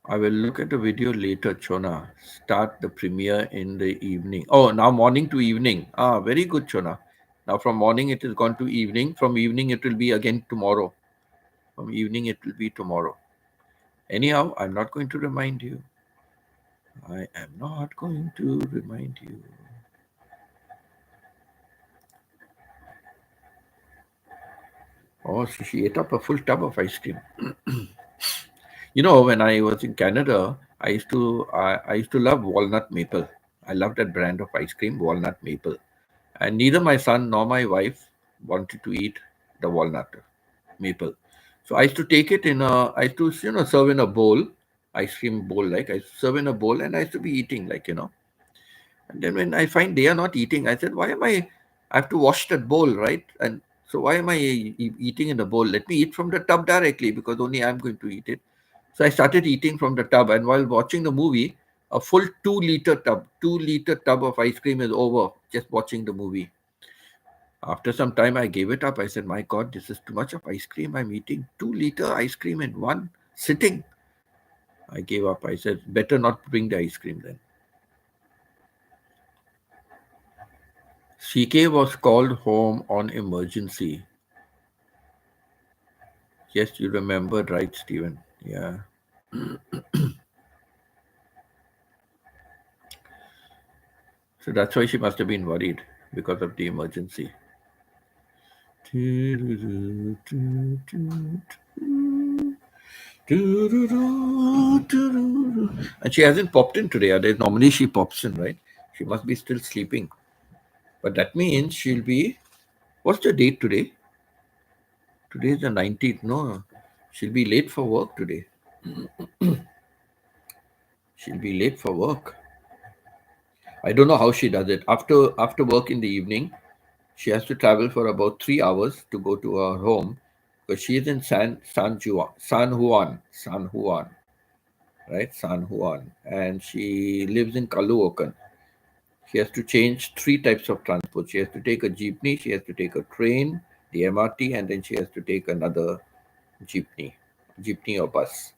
I will look at the video later, Chona. Start the premiere in the evening. Oh, now morning to evening. Very good, Chona. Now from morning it has gone to evening. From evening it will be again tomorrow. From evening it will be tomorrow. Anyhow, I'm not going to remind you. I am not going to remind you. Oh, so she ate up a full tub of ice cream. You know, when I was in Canada, I used to love walnut maple. I love that brand of ice cream, walnut maple. And neither my son nor my wife wanted to eat the walnut maple. So I used to take it in a, I used to, serve in a bowl, ice cream bowl, like I used to serve in a bowl and I used to be eating, And then when I find they are not eating, I said, why am I have to wash that bowl, right? And so why am I eating in the bowl? Let me eat from the tub directly because only I'm going to eat it. So I started eating from the tub. And while watching the movie, a full 2 liter tub, 2 liter tub of ice cream is over just watching the movie. After some time, I gave it up. I said, my God, this is too much of ice cream. I'm eating 2 liter ice cream in one sitting. I gave up. I said, better not bring the ice cream then. CK was called home on emergency. Yes, you remembered, right, Stephen? Yeah. So that's why she must have been worried because of the emergency. And she hasn't popped in today. Normally she pops in, right? She must be still sleeping. But that means she'll be. What's the date today? Today is the 19th. No, she'll be late for work today. She'll be late for work. I don't know how she does it. After work in the evening, she has to travel for about 3 hours to go to her home because she is in San Juan, right? San Juan, and she lives in Caloocan. She has to change three types of transport. She has to take a jeepney, she has to take a train, the MRT, and then she has to take another jeepney or bus.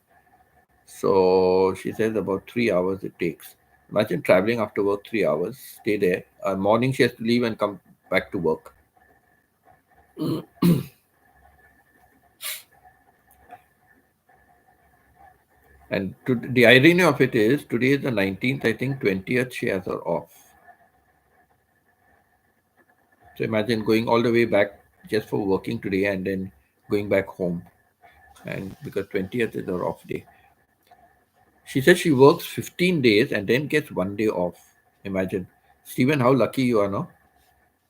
So she says about 3 hours it takes. Imagine traveling after work 3 hours, stay there. Morning she has to leave and come back to work. And the irony of it is today is the 19th, I think 20th she has her off. So imagine going all the way back just for working today and then going back home. And because 20th is her off day. She says she works 15 days and then gets 1 day off. Imagine. Stephen, how lucky you are, no?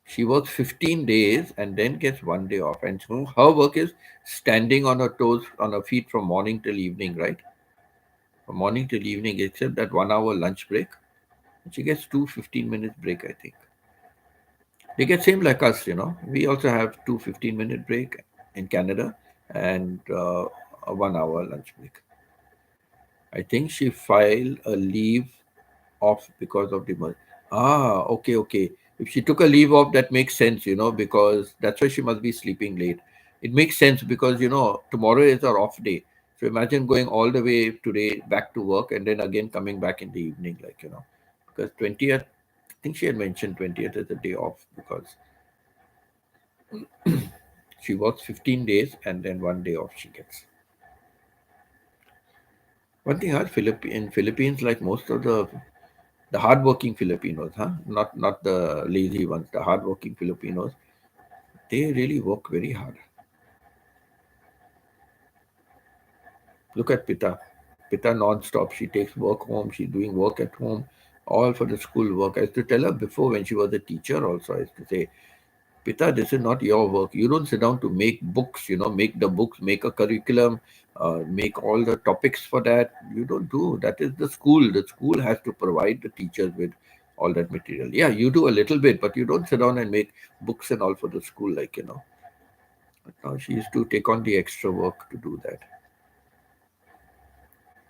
She works 15 days and then gets 1 day off. And so her work is standing on her toes, on her feet from morning till evening, right? From morning till evening, except that 1 hour lunch break. And she gets 2 15-minute break, I think. They get same like us, We also have 2 15-minute break in Canada and a 1 hour lunch break. I think she filed a leave off because of the month. Okay, okay. If she took a leave off, that makes sense, because that's why she must be sleeping late. It makes sense because, tomorrow is her off day. So imagine going all the way today back to work and then again coming back in the evening, because 20th, I think she had mentioned 20th is a day off because she works 15 days and then 1 day off she gets. One thing in Philippines, like most of the hardworking Filipinos, huh? Not the lazy ones, the hardworking Filipinos, they really work very hard. Look at Pita. Pita non-stop. She takes work home. She's doing work at home, all for the school work. I used to tell her before when she was a teacher also, I used to say, Pita, this is not your work. You don't sit down to make books, make the books, make a curriculum, make all the topics for that. You don't do. That is the school. The school has to provide the teachers with all that material. Yeah, you do a little bit, but you don't sit down and make books and all for the school, But now she used to take on the extra work to do that,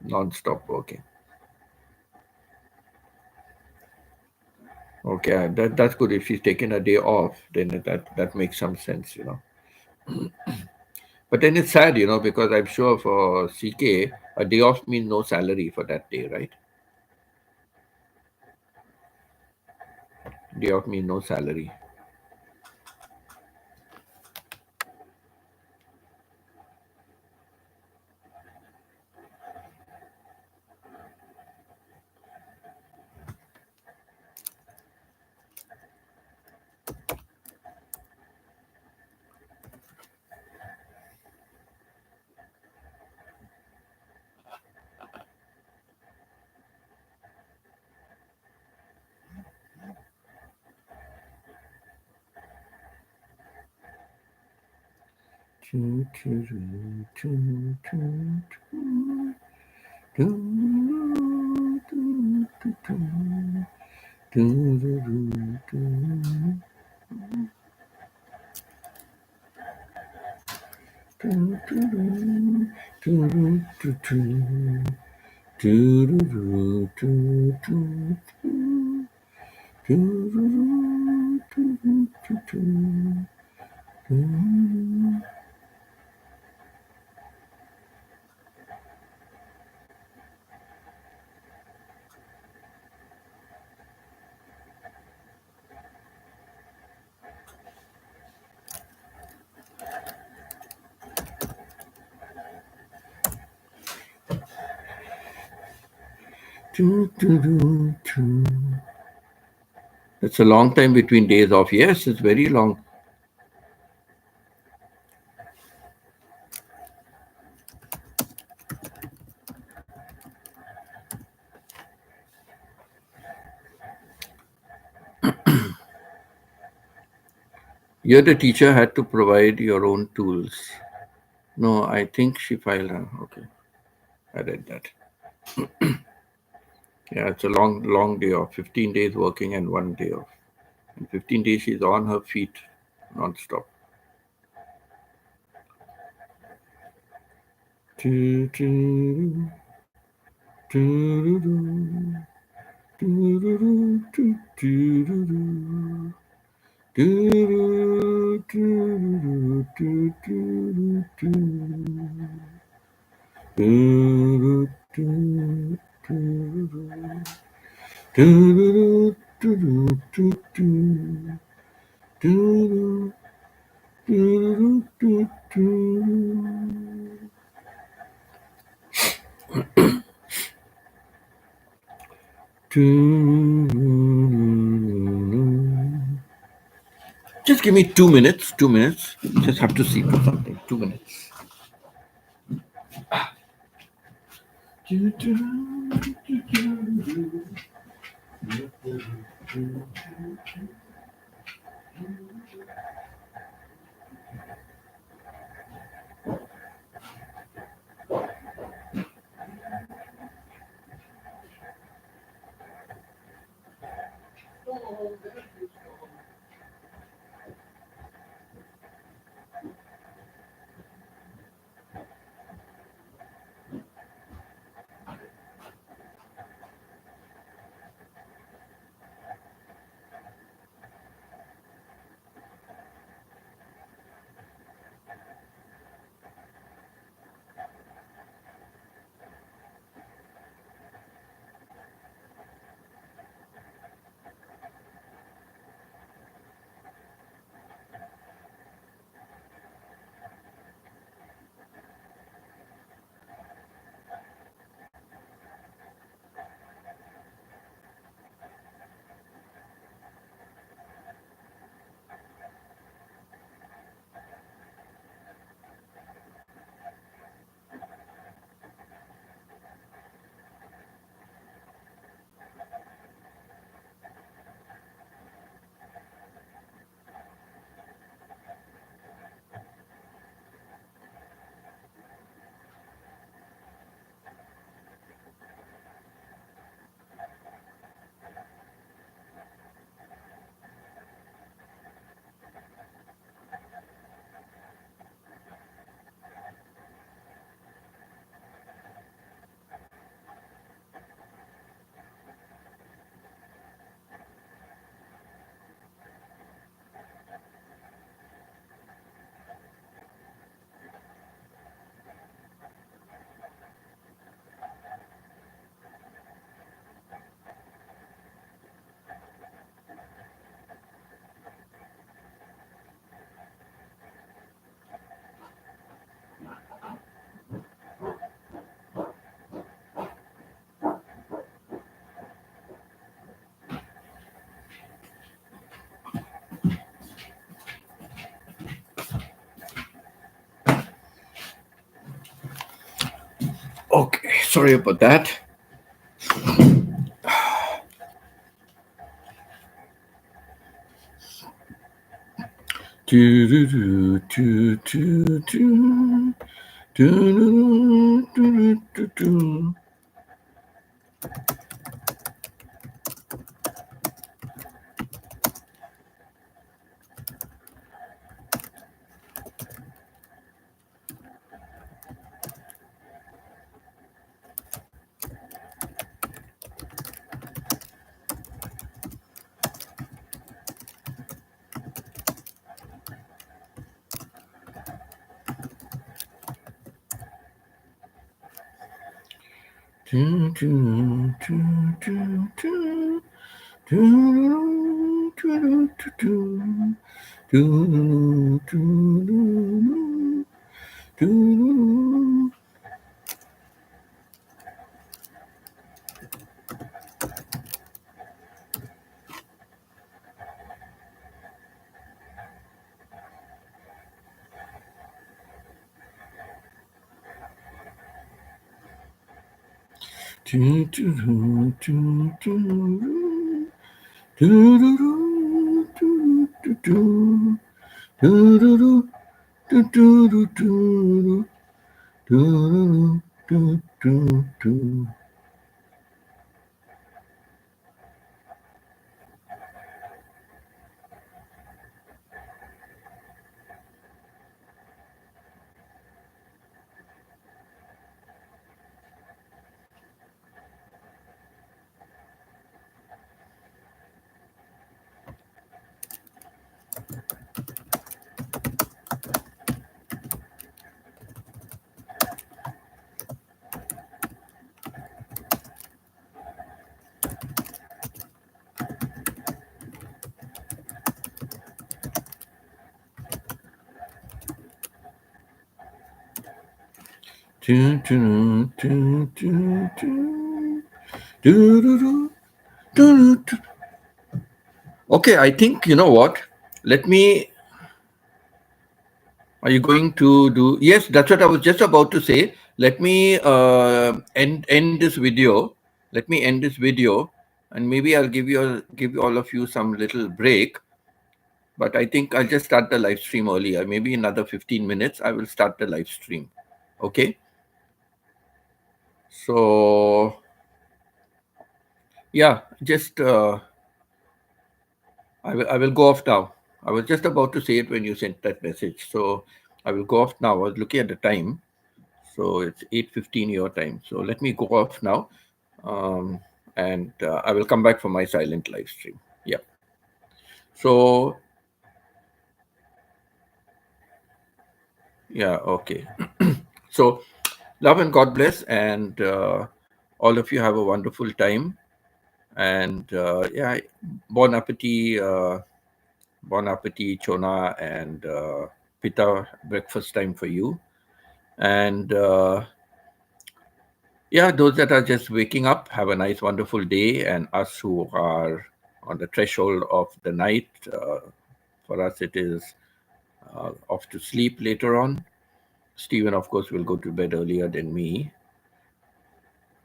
non-stop working. Okay, that's good. If she's taken a day off, then that makes some sense. But then it's sad, because I'm sure for CK, a day off means no salary for that day, right? Day off means no salary. It's a long time between days off. Yes, it's very long. You're the teacher had to provide your own tools. No, I think she filed. Okay, I read that. Yeah, it's a long day off. 15 days working and 1 day off. And 15 days she's on her feet non-stop. Just give me 2 minutes. 2 minutes. Just have to see for something. 2 minutes. Okay, sorry about that. Okay, I think you know what. Let me. Are you going to do? Yes, that's what I was just about to say. Let me end this video. Let me end this video, and maybe I'll give all of you some little break. But I think I'll just start the live stream earlier. Maybe another 15 minutes. I will start the live stream. Okay. So yeah, just I will go off now. I was just about to say it when you sent that message. So I will go off now. I was looking at the time. So it's 8:15 your time. So let me go off now. And I will come back for my silent live stream. Yeah. So, yeah, okay. So, love and God bless. And all of you have a wonderful time. And yeah, bon appetit, Chona, and Pita, breakfast time for you. And yeah, those that are just waking up, have a nice, wonderful day. And us who are on the threshold of the night, for us it is off to sleep later on. Stephen, of course, will go to bed earlier than me,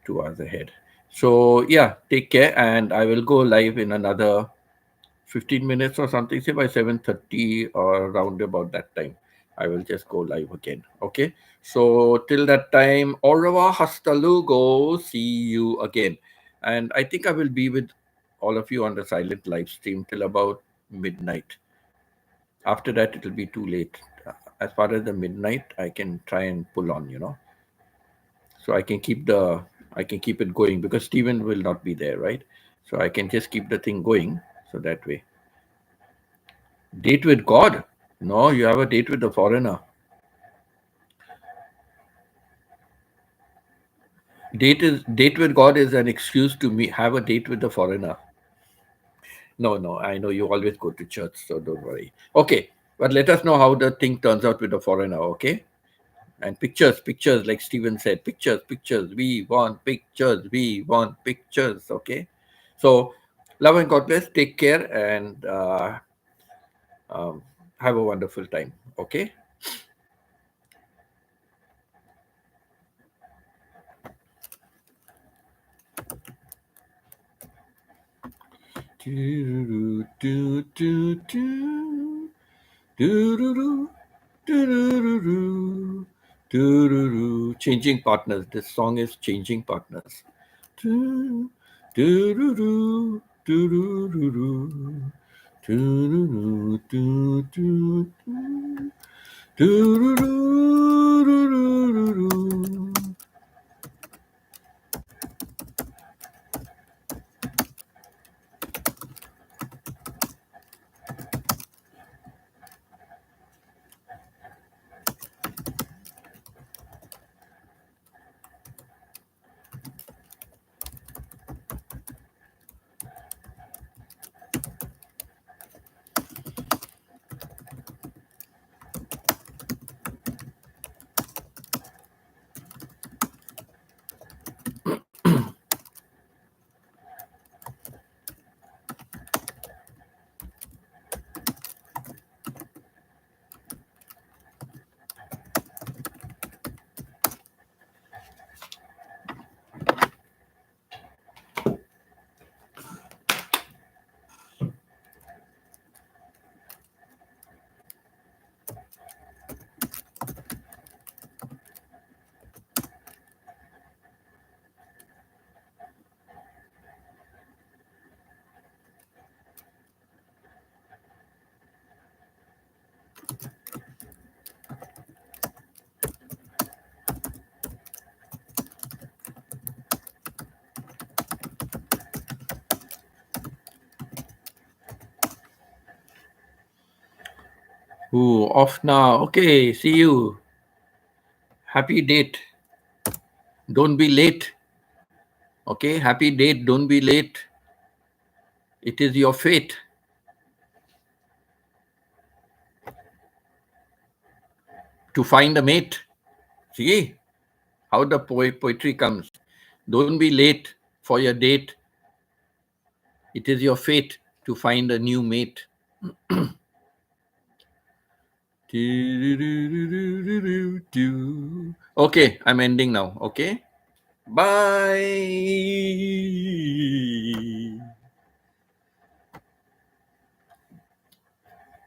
2 hours ahead. So yeah, take care, and I will go live in another 15 minutes or something, say by 7:30 or around about that time. I will just go live again. Okay. So till that time, au revoir, hasta luego. See you again. And I think I will be with all of you on the silent live stream till about midnight. After that, it will be too late. As far as the midnight, I can try and pull on. So I can keep it going because Steven will not be there, right? So I can just keep the thing going. So that way. Date with God? No, you have a date with the foreigner. Date with God is an excuse to me have a date with the foreigner. No, no, I know you always go to church, so don't worry. Okay, but let us know how the thing turns out with the foreigner, okay? And pictures, like Steven said, pictures. We want pictures. We want pictures, okay? So, love and God bless. Take care and um, have a wonderful time, okay? Do, do, do, do. Do-do-do, do-do-do-do, do-do-do. Changing Partners. This song is Changing Partners. Do, do-do-do, do-do-do-do, do-do-do, do-do-do, do-do-do, do-do-do-do. Ooh, off now. Okay, see you. Happy date. Don't be late. Okay, happy date. Don't be late. It is your fate to find a mate. See how the poetry comes. Don't be late for your date. It is your fate to find a new mate. Okay, I'm ending now. Okay, bye.